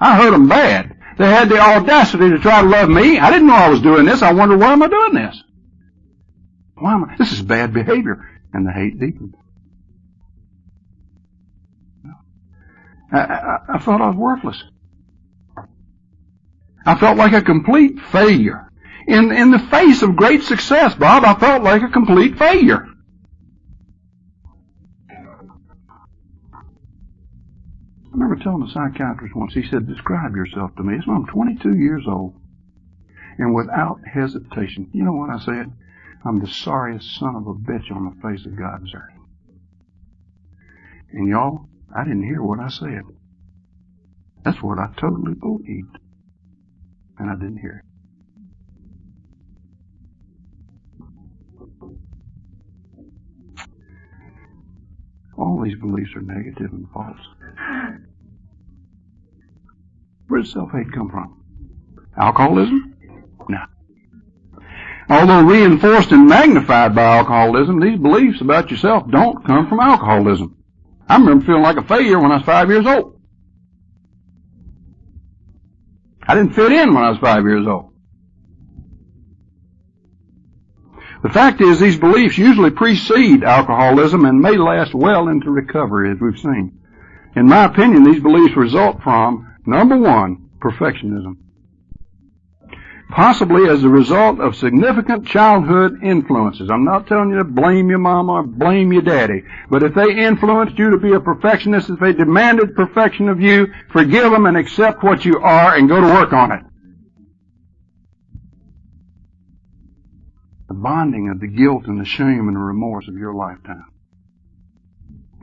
I hurt them bad. They had the audacity to try to love me. I didn't know I was doing this. I wondered, why am I doing this? This is bad behavior. And the hate deepened. I felt I was worthless. I felt like a complete failure. In the face of great success, Bob, I felt like a complete failure. I remember telling a psychiatrist once, he said, describe yourself to me. So I'm 22 years old. And without hesitation, you know what I said? I'm the sorriest son of a bitch on the face of God's earth. And y'all, I didn't hear what I said. That's what I totally believed. And I didn't hear it. All these beliefs are negative and false. Where does self-hate come from? Alcoholism? No. Although reinforced and magnified by alcoholism, these beliefs about yourself don't come from alcoholism. I remember feeling like a failure when I was 5 years old. I didn't fit in when I was 5 years old. The fact is, these beliefs usually precede alcoholism and may last well into recovery, as we've seen. In my opinion, these beliefs result from, number one, perfectionism. Possibly as a result of significant childhood influences. I'm not telling you to blame your mama or blame your daddy, but if they influenced you to be a perfectionist, if they demanded perfection of you, forgive them and accept what you are and go to work on it. The bonding of the guilt and the shame and the remorse of your lifetime.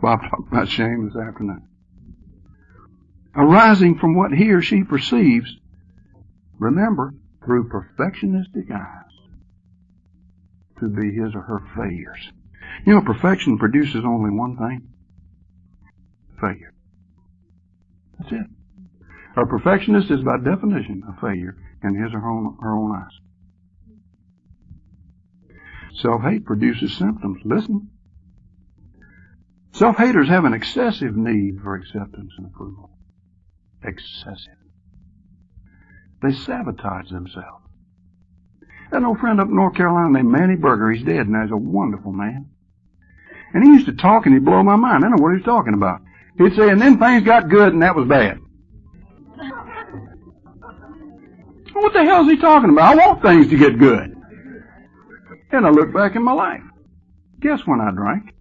Bob talked about shame this afternoon. Arising from what he or she perceives, remember, through perfectionistic eyes, to be his or her failures. You know, perfection produces only one thing: failure. That's it. A perfectionist is by definition a failure in his or her own eyes. Self-hate produces symptoms. Listen. Self-haters have an excessive need for acceptance and approval. Excessive. They sabotage themselves. I had an old friend up in North Carolina named Manny Berger. He's dead now. He's a wonderful man. And he used to talk and he'd blow my mind. I don't know what he was talking about. He'd say, and then things got good and that was bad. What the hell is he talking about? I want things to get good. And I look back in my life. Guess when I drank?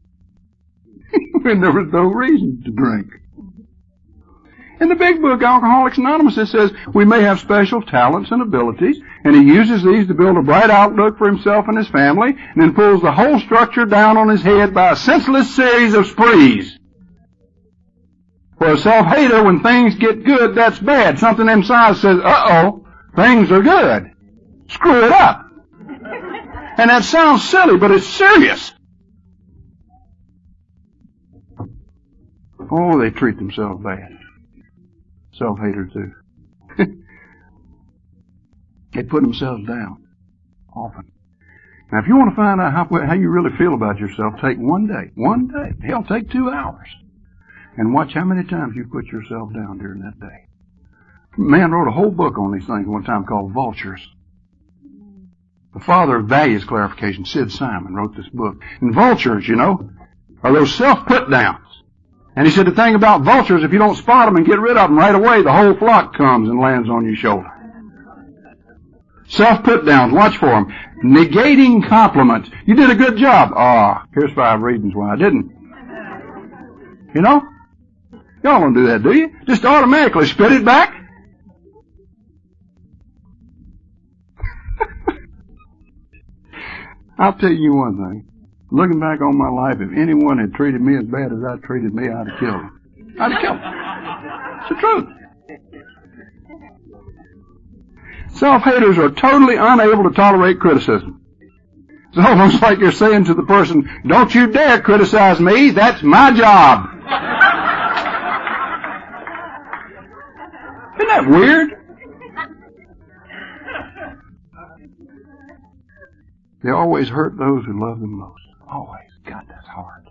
When there was no reason to drink. In the big book, Alcoholics Anonymous, it says we may have special talents and abilities, and he uses these to build a bright outlook for himself and his family, and then pulls the whole structure down on his head by a senseless series of sprees. For a self-hater, when things get good, that's bad. Something inside says, uh-oh, things are good. Screw it up. And that sounds silly, but it's serious. Oh, they treat themselves bad. Self-haters do. They put themselves down often. Now, if you want to find out how you really feel about yourself, take one day, hell, take 2 hours, and watch how many times you put yourself down during that day. A man wrote a whole book on these things one time called Vultures. The father of values clarification, Sid Simon, wrote this book. And vultures, you know, are those self-put-downs. And he said the thing about vultures, if you don't spot them and get rid of them right away, the whole flock comes and lands on your shoulder. Self-put-downs, watch for them. Negating compliments. You did a good job. Here's 5 reasons why I didn't. You know? Y'all don't do that, do you? Just automatically spit it back. I'll tell you one thing. Looking back on my life, if anyone had treated me as bad as I treated me, I'd have killed him. I'd have killed him. It's the truth. Self-haters are totally unable to tolerate criticism. It's almost like you're saying to the person, don't you dare criticize me, that's my job. Isn't that weird? They always hurt those who love them most. Always. God, that's hard.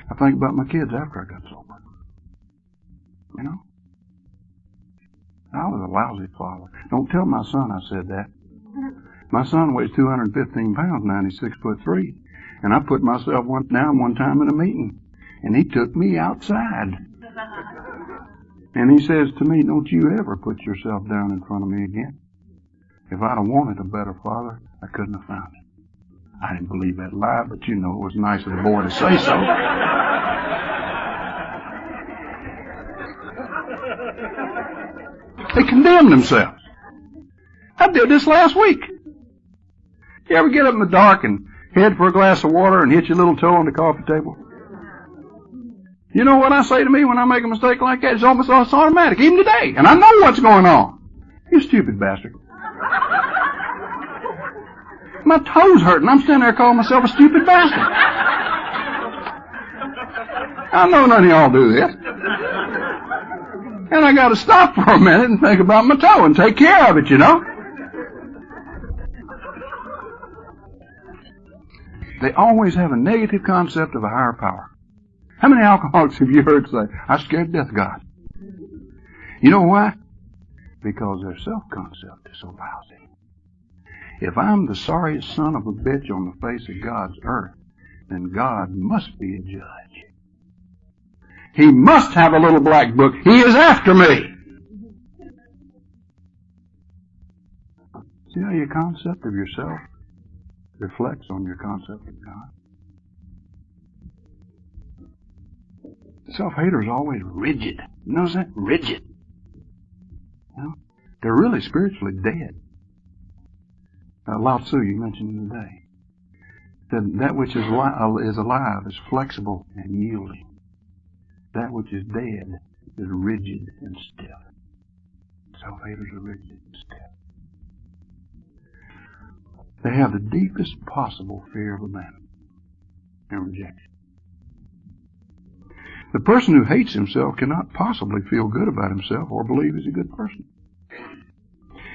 I think about my kids after I got sober. You know? I was a lousy father. Don't tell my son I said that. My son weighs 215 pounds now, and he's 6'3". And I put myself down one time in a meeting, and he took me outside. And he says to me, don't you ever put yourself down in front of me again. If I'd have wanted a better father, I couldn't have found it. I didn't believe that lie, but you know, it was nice of the boy to say so. They condemn themselves. I did this last week. You ever get up in the dark and head for a glass of water and hit your little toe on the coffee table? You know what I say to me when I make a mistake like that? It's almost automatic, even today. And I know what's going on. You stupid bastard. My toes hurt, and I'm standing there calling myself a stupid bastard. I know none of y'all do this. And I got to stop for a minute and think about my toe and take care of it, you know. They always have a negative concept of a higher power. How many alcoholics have you heard say, "I scared to death of God"? You know why? Because their self-concept is so lousy. If I'm the sorriest son of a bitch on the face of God's earth, then God must be a judge. He must have a little black book. He is after me. See how your concept of yourself reflects on your concept of God? Self-haters are always rigid. You notice that? Rigid. You know? They're really spiritually dead. Lao Tzu, you mentioned today, said that which is alive is flexible and yielding. That which is dead is rigid and stiff. Self-haters are rigid and stiff. They have the deepest possible fear of abandonment and rejection. The person who hates himself cannot possibly feel good about himself or believe he's a good person.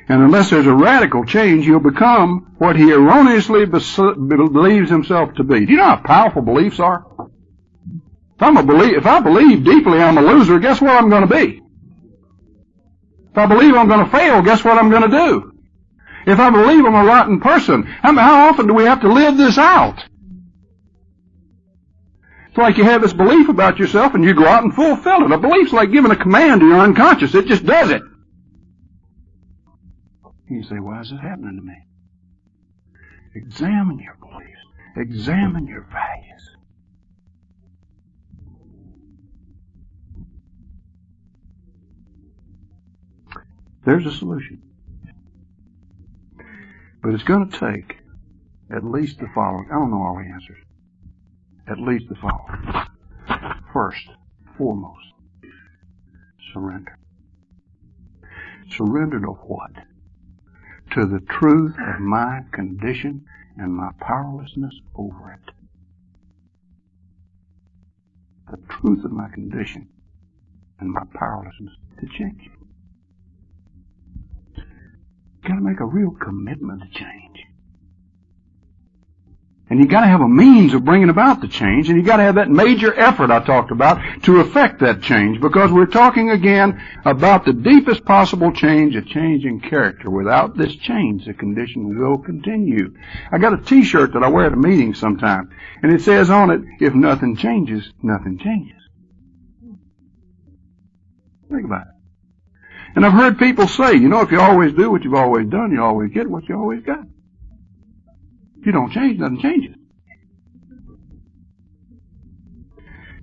And unless there's a radical change, he'll become what he erroneously believes himself to be. Do you know how powerful beliefs are? If I believe deeply I'm a loser, guess what I'm going to be? If I believe I'm going to fail, guess what I'm going to do? If I believe I'm a rotten person, how often do we have to live this out? It's like you have this belief about yourself and you go out and fulfill it. A belief's like giving a command to your unconscious. It just does it. You say, why is this happening to me? Examine your beliefs. Examine your values. There's a solution. But it's going to take at least the following. I don't know all the answers. At least the following. First, foremost, surrender. Surrender to what? To the truth of my condition and my powerlessness over it. The truth of my condition and my powerlessness to change it. You've got to make a real commitment to change. And you've got to have a means of bringing about the change, and you've got to have that major effort I talked about to effect that change, because we're talking again about the deepest possible change, a change in character. Without this change, the condition will continue. I got a t-shirt that I wear at a meeting sometime, and it says on it, if nothing changes, nothing changes. Think about it. And I've heard people say, you know, if you always do what you've always done, you always get what you always got. If you don't change, nothing changes.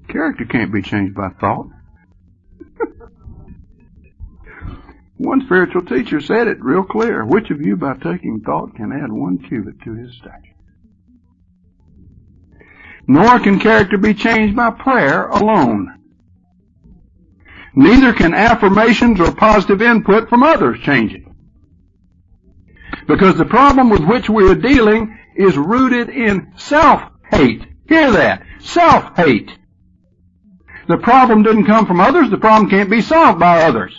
Character can't be changed by thought. One spiritual teacher said it real clear. Which of you by taking thought can add 1 cubit to his stature? Nor can character be changed by prayer alone. Neither can affirmations or positive input from others change it. Because the problem with which we are dealing is rooted in self-hate. Hear that. Self-hate. The problem didn't come from others. The problem can't be solved by others.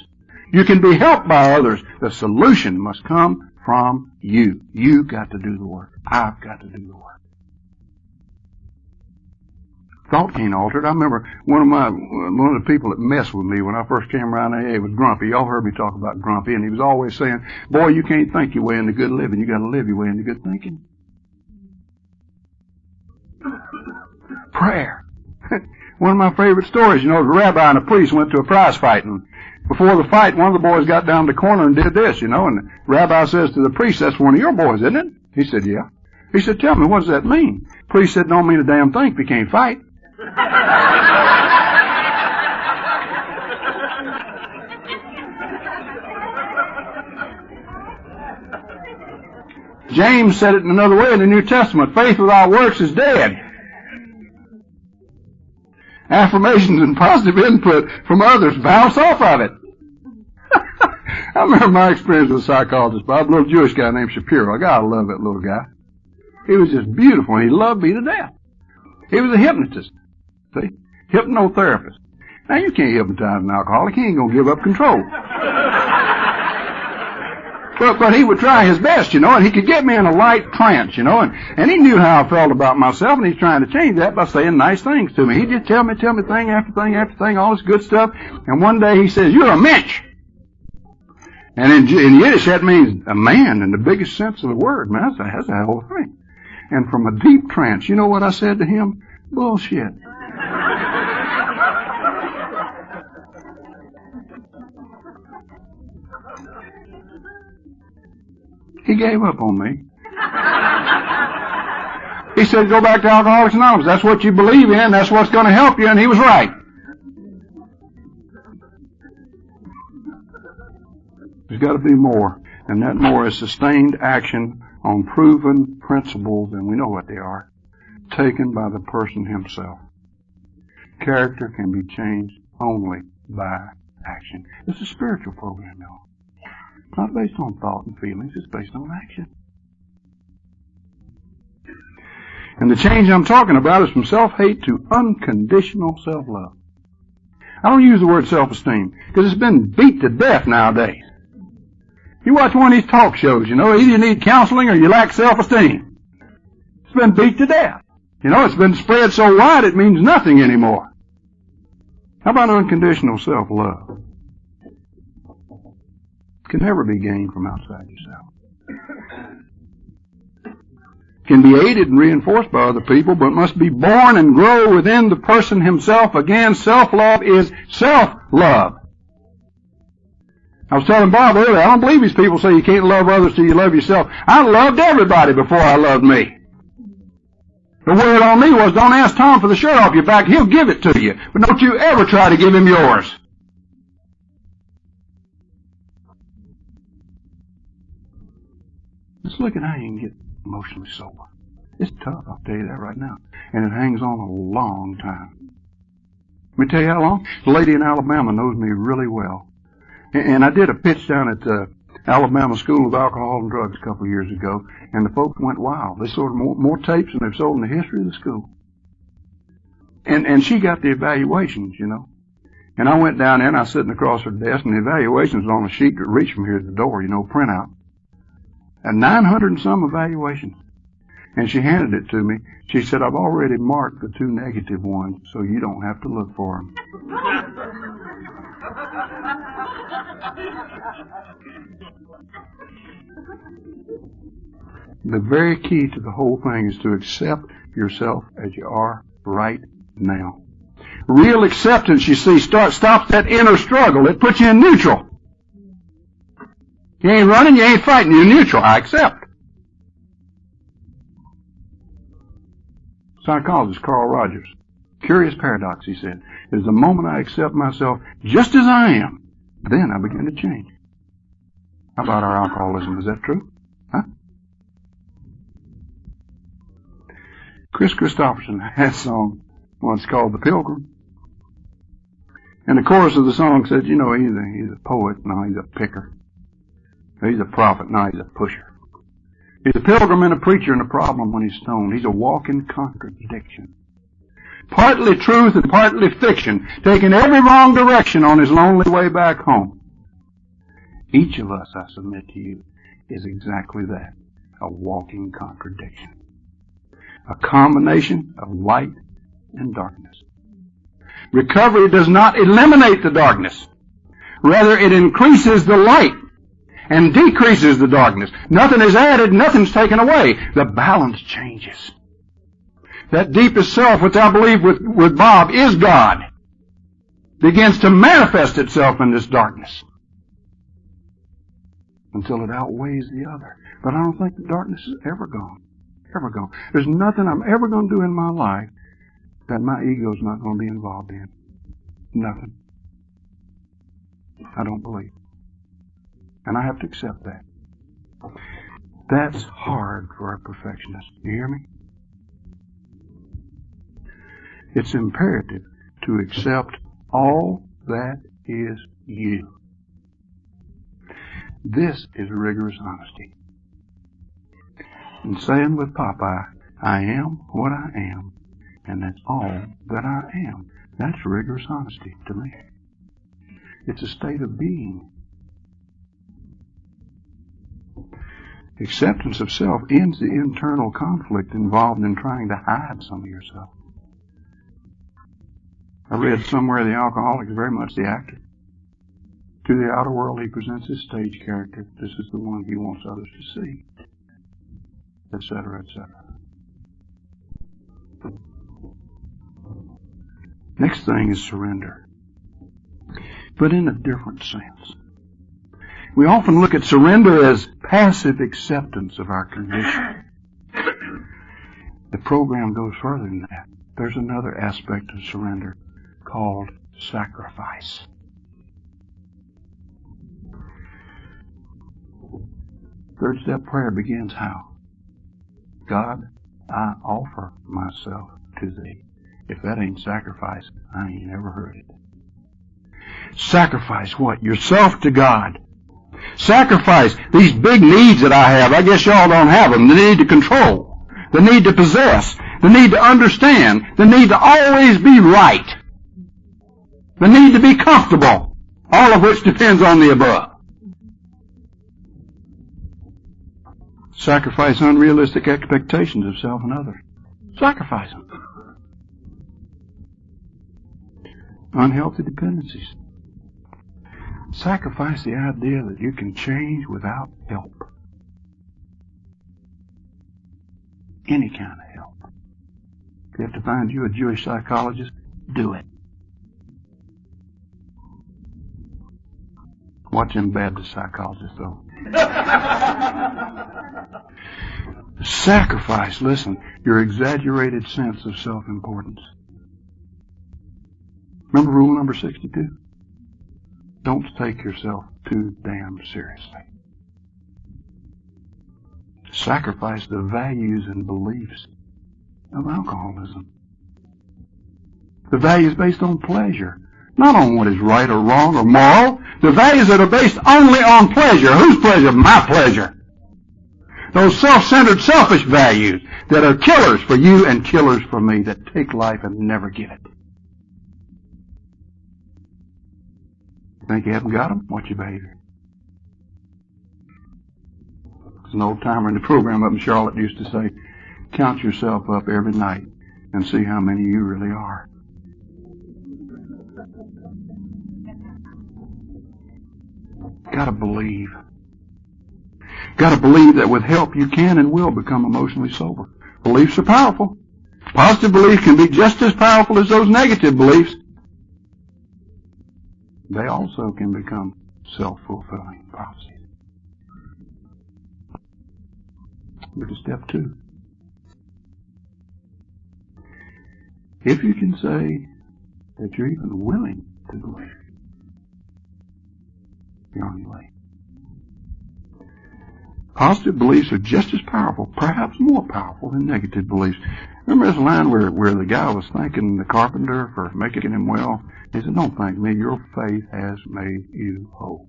You can be helped by others. The solution must come from you. You've got to do the work. I've got to do the work. Thought can't alter it. I remember one of the people that messed with me when I first came around AA was Grumpy. Y'all heard me talk about Grumpy, and he was always saying, boy, you can't think your way into good living. You got to live your way into good thinking. Prayer. One of my favorite stories, you know, the rabbi and a priest went to a prize fight, and before the fight, one of the boys got down the corner and did this, you know, and the rabbi says to the priest, that's one of your boys, isn't it? He said, yeah. He said, tell me, what does that mean? The priest said, don't mean a damn thing if you can't fight. James said it in another way in the New Testament. Faith without works is dead. Affirmations and positive input from others bounce off of it. I remember my experience with a psychologist, a little Jewish guy named Shapiro. I gotta love that little guy. He was just beautiful. He loved me to death. He was a hypnotist. See? Hypnotherapist. Now, you can't hypnotize an alcoholic. He ain't going to give up control. But he would try his best, and he could get me in a light trance, and he knew how I felt about myself, and he's trying to change that by saying nice things to me. He'd just tell me thing after thing after thing, all this good stuff, and one day he says, "You're a mensch." And in Yiddish, that means a man in the biggest sense of the word, man. That's a hell of a thing. And from a deep trance, you know what I said to him? Bullshit. He gave up on me. He said, "Go back to Alcoholics Anonymous. That's what you believe in. That's what's going to help you." And he was right. There's got to be more. And that more is sustained action on proven principles, and we know what they are, taken by the person himself. Character can be changed only by action. It's a spiritual program, y'all. It's not based on thought and feelings. It's based on action. And the change I'm talking about is from self-hate to unconditional self-love. I don't use the word self-esteem because it's been beat to death nowadays. You watch one of these talk shows, either you need counseling or you lack self-esteem. It's been beat to death. It's been spread so wide it means nothing anymore. How about unconditional self-love? Can never be gained from outside yourself. Can be aided and reinforced by other people, but must be born and grow within the person himself. Again, self-love is self-love. I was telling Bob earlier, I don't believe these people say you can't love others till you love yourself. I loved everybody before I loved me. The word on me was, don't ask Tom for the shirt off your back. He'll give it to you. But don't you ever try to give him yours. Let's look at how you can get emotionally sober. It's tough, I'll tell you that right now. And it hangs on a long time. Let me tell you how long. The lady in Alabama knows me really well. And I did a pitch down at the Alabama School of Alcohol and Drugs a couple of years ago, and the folks went wild. They sold more tapes than they've sold in the history of the school. And she got the evaluations, And I went down there, and I was sitting across her desk, and the evaluations was on a sheet that reached from here to the door, printout. And 900 and some evaluations. And she handed it to me. She said, "I've already marked the 2 negative ones, so you don't have to look for them." The very key to the whole thing is to accept yourself as you are right now. Real acceptance, you see, stops that inner struggle. It puts you in neutral. You ain't running, you ain't fighting, you're neutral. I accept. Psychologist Carl Rogers, curious paradox, he said, is the moment I accept myself just as I am, then I begin to change. How about our alcoholism? Is that true? Huh? Chris Christopherson has a song once called The Pilgrim. And the chorus of the song says, he's a poet, now he's a picker. He's a prophet, now he's a pusher. He's a pilgrim and a preacher and a problem when he's stoned. He's a walking contradiction. Partly truth and partly fiction, taking every wrong direction on his lonely way back home. Each of us, I submit to you, is exactly that, a walking contradiction. A combination of light and darkness. Recovery does not eliminate the darkness. Rather, it increases the light and decreases the darkness. Nothing is added, nothing's taken away. The balance changes. That deepest self, which I believe with Bob is God, begins to manifest itself in this darkness until it outweighs the other. But I don't think the darkness is ever gone. Ever gone. There's nothing I'm ever going to do in my life that my ego's not going to be involved in. Nothing. I don't believe. And I have to accept that. That's hard for a perfectionist. You hear me? It's imperative to accept all that is you. This is rigorous honesty. And saying with Popeye, I am what I am, and that's all that I am. That's rigorous honesty to me. It's a state of being. Acceptance of self ends the internal conflict involved in trying to hide some of yourself. I read somewhere the alcoholic is very much the actor. To the outer world, he presents his stage character. This is the one he wants others to see, etc., etc. Next thing is surrender, but in a different sense. We often look at surrender as passive acceptance of our condition. The program goes further than that. There's another aspect of surrender called sacrifice. Third step prayer begins how? God, I offer myself to Thee. If that ain't sacrifice, I ain't never heard it. Sacrifice what? Yourself to God. Sacrifice these big needs that I have. I guess y'all don't have them. The need to control. The need to possess. The need to understand. The need to always be right. The need to be comfortable. All of which depends on the above. Sacrifice unrealistic expectations of self and others. Sacrifice them. Unhealthy dependencies. Sacrifice the idea that you can change without help. Any kind of help. If you have to find you a Jewish psychologist, do it. Watch them Baptist psychologists, though. Sacrifice, listen, your exaggerated sense of self-importance. Remember rule number 62? Don't take yourself too damn seriously. Sacrifice the values and beliefs of alcoholism. The values based on pleasure, not on what is right or wrong or moral. The values that are based only on pleasure. Whose pleasure? My pleasure. Those self-centered, selfish values that are killers for you and killers for me, that take life and never give it. Think you haven't got them? Watch your behavior. There's an old timer in the program up in Charlotte used to say, count yourself up every night and see how many you really are. Gotta believe. Gotta believe that with help you can and will become emotionally sober. Beliefs are powerful. Positive belief can be just as powerful as those negative beliefs. They also can become self-fulfilling prophecies. Look at step 2. If you can say that you're even willing to believe, you're on your way. Positive beliefs are just as powerful, perhaps more powerful than negative beliefs. Remember this line where the guy was thanking the carpenter for making him well? He said, don't thank me, your faith has made you whole.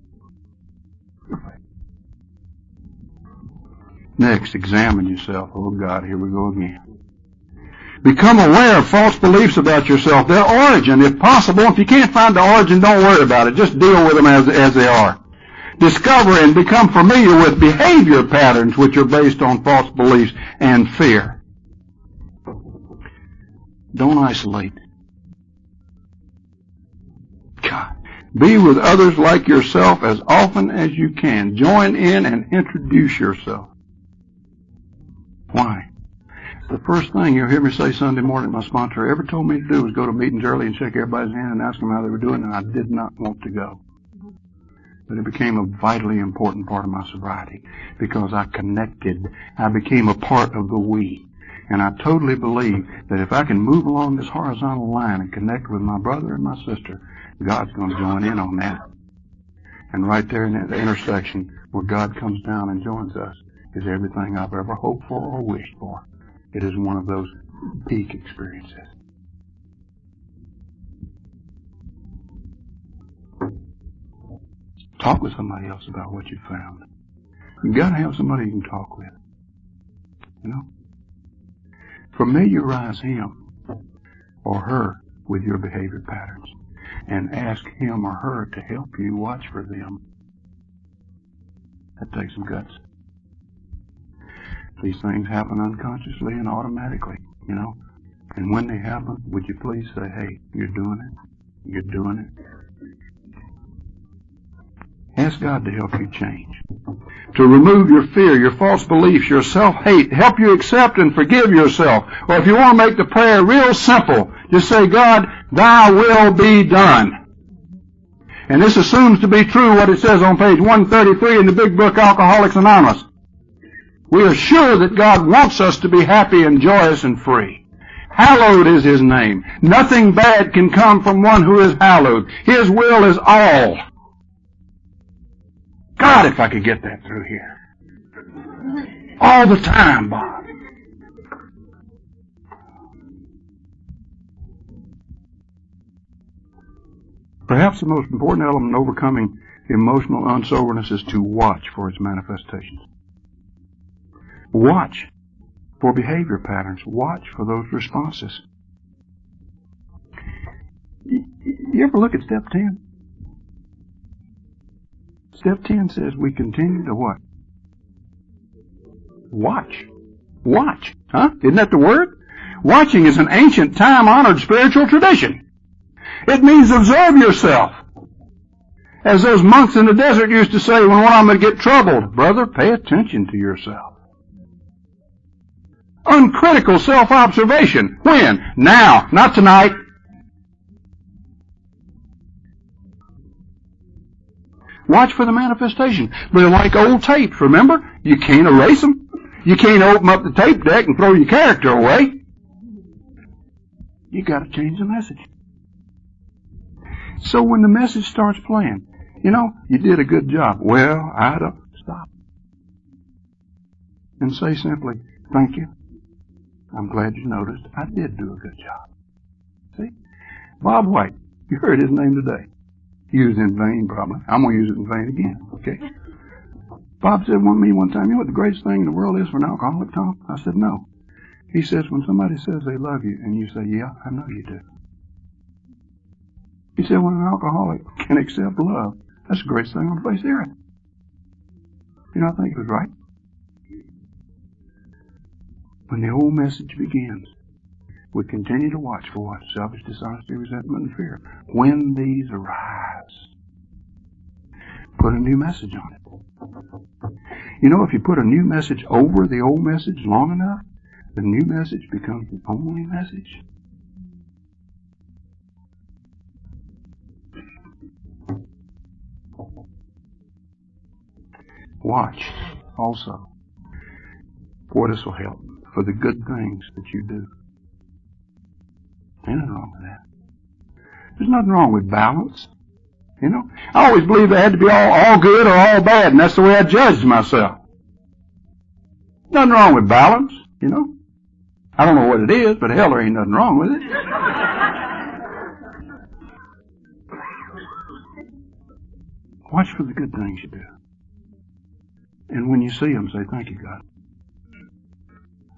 Your faith. Next, examine yourself. Oh God, here we go again. Become aware of false beliefs about yourself, their origin, if possible. If you can't find the origin, don't worry about it. Just deal with them as they are. Discover and become familiar with behavior patterns which are based on false beliefs and fear. Don't isolate. God. Be with others like yourself as often as you can. Join in and introduce yourself. Why? The first thing you'll hear me say Sunday morning, my sponsor ever told me to do was go to meetings early and shake everybody's hand and ask them how they were doing, and I did not want to go. But it became a vitally important part of my sobriety because I connected. I became a part of the we. And I totally believe that if I can move along this horizontal line and connect with my brother and my sister, God's going to join in on that. And right there in the intersection where God comes down and joins us is everything I've ever hoped for or wished for. It is one of those peak experiences. Talk with somebody else about what you found. You've got to have somebody you can talk with. You know? Familiarize him or her with your behavior patterns and ask him or her to help you watch for them. That takes some guts. These things happen unconsciously and automatically, you know. And when they happen, would you please say, hey, you're doing it. You're doing it. Ask God to help you change. To remove your fear, your false beliefs, your self-hate. Help you accept and forgive yourself. Or if you want to make the prayer real simple, just say, God, thy will be done. And this assumes to be true what it says on page 133 in the big book, Alcoholics Anonymous. We are sure that God wants us to be happy and joyous and free. Hallowed is His name. Nothing bad can come from one who is hallowed. His will is all. God, if I could get that through here. All the time, Bob. Perhaps the most important element in overcoming emotional unsoberness is to watch for its manifestations. Watch for behavior patterns. Watch for those responses. You ever look at step 10? Step 10 says we continue to what? Watch. Watch. Huh? Isn't that the word? Watching is an ancient, time-honored spiritual tradition. It means observe yourself. As those monks in the desert used to say when one of them would get troubled, brother, pay attention to yourself. Uncritical self-observation. When? Now, not tonight. Watch for the manifestation. They're like old tapes, remember? You can't erase them. You can't open up the tape deck and throw your character away. You got to change the message. So when the message starts playing, you know, you did a good job. Well, I don't. Stop. And say simply, thank you. I'm glad you noticed. I did do a good job. See? Bob White. You heard his name today. Used in vain, probably. I'm going to use it in vain again. Okay? Bob said to me one time, you know what the greatest thing in the world is for an alcoholic, Tom? I said, no. He says, when somebody says they love you, and you say, yeah, I know you do. He said, when an alcoholic can accept love, that's the greatest thing on the face of the earth. You know, I think he was right. When the old message begins, we continue to watch for what? Selfish dishonesty, resentment, and fear. When these arise, put a new message on it. You know, if you put a new message over the old message long enough, the new message becomes the only message. Watch also for this will help for the good things that you do. Ain't nothing wrong with that. There's nothing wrong with balance. You know, I always believed they had to be all good or all bad, and that's the way I judged myself. Nothing wrong with balance, you know. I don't know what it is, but hell, there ain't nothing wrong with it. Watch for the good things you do. And when you see them, say, thank you, God.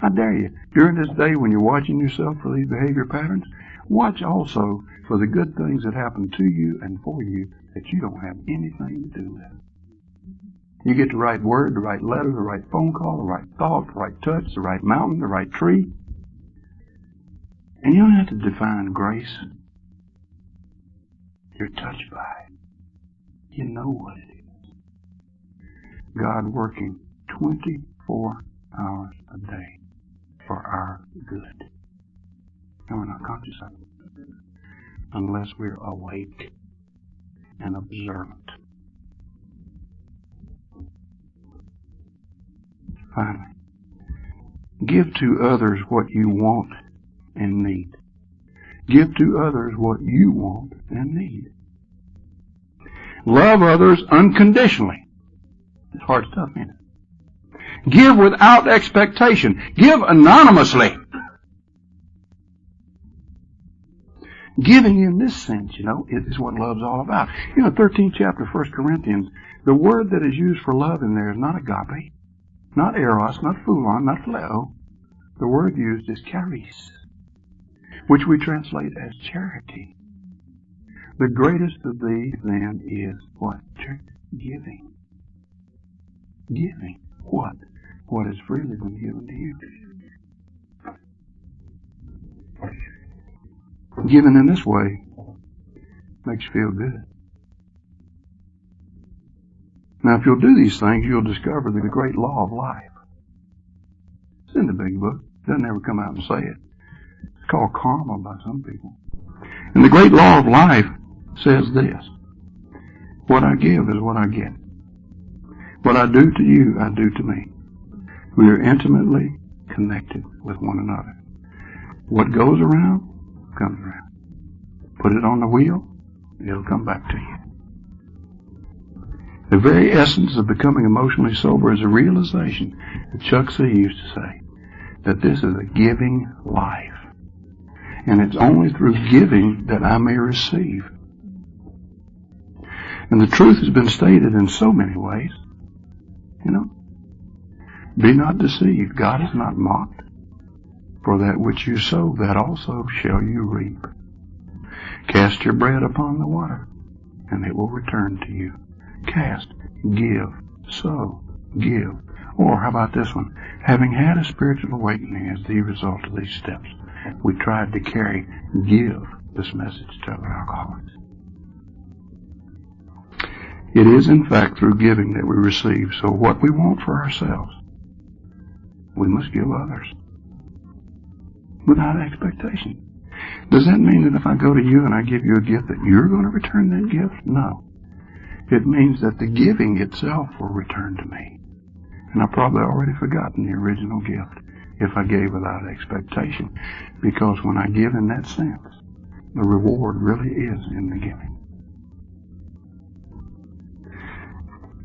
I dare you, during this day when you're watching yourself for these behavior patterns, watch also for the good things that happen to you and for you that you don't have anything to do with. You get the right word, the right letter, the right phone call, the right thought, the right touch, the right mountain, the right tree. And you don't have to define grace. You're touched by it. You know what it is. God working 24 hours a day for our good. And we're not conscious of it unless we're awake and observant. Finally, give to others what you want and need. Give to others what you want and need. Love others unconditionally. It's hard stuff, isn't it? Give without expectation. Give anonymously. Giving in this sense, you know, is what love's all about. You know, 13th chapter of 1 Corinthians, the word that is used for love in there is not agape, not eros, not philon, not phileo. The word used is charis, which we translate as charity. The greatest of these then is what? Giving. Giving. What? What has freely been given to you. Giving in this way makes you feel good. Now, if you'll do these things, you'll discover the great law of life. It's in the big book. It doesn't ever come out and say it. It's called karma by some people. And the great law of life says this: what I give is what I get. What I do to you, I do to me. We are intimately connected with one another. What goes around, comes around. Put it on the wheel, it'll come back to you. The very essence of becoming emotionally sober is a realization that Chuck C. used to say, that this is a giving life. And it's only through giving that I may receive. And the truth has been stated in so many ways. You know, be not deceived. God is not mocked. For that which you sow, that also shall you reap. Cast your bread upon the water, and it will return to you. Cast, give, sow, give. Or how about this one? Having had a spiritual awakening as the result of these steps, we tried to give this message to other alcoholics. It is in fact through giving that we receive. So what we want for ourselves, we must give others. Without expectation. Does that mean that if I go to you and I give you a gift that you're going to return that gift? No. It means that the giving itself will return to me. And I've probably already forgotten the original gift if I gave without expectation. Because when I give in that sense, the reward really is in the giving.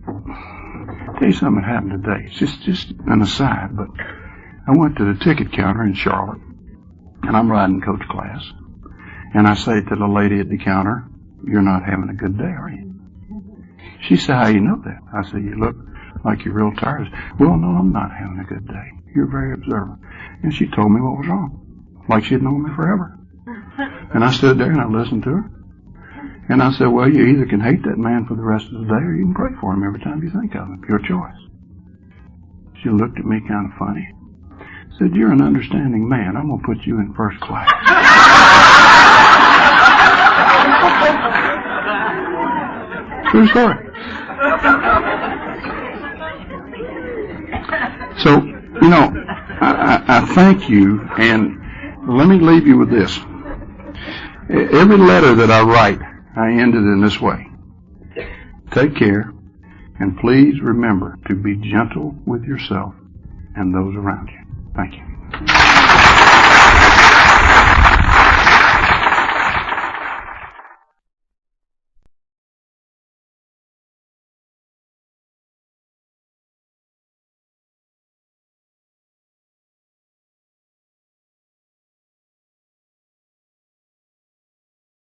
I'll tell you something that happened today. It's just an aside, but I went to the ticket counter in Charlotte, and I'm riding coach class. And I say to the lady at the counter, "You're not having a good day, are you?" She said, "How you know that?" I said, "You look like you're real tired." "Well, no, I'm not having a good day. You're very observant." And she told me what was wrong, like she'd known me forever. And I stood there and I listened to her. And I said, "Well, you either can hate that man for the rest of the day or you can pray for him every time you think of him. Your choice." She looked at me kind of funny. Said, "You're an understanding man. I'm going to put you in first class." True story. So, you know, I thank you, and let me leave you with this. Every letter that I write, I end it in this way. Take care, and please remember to be gentle with yourself and those around you. Thank you.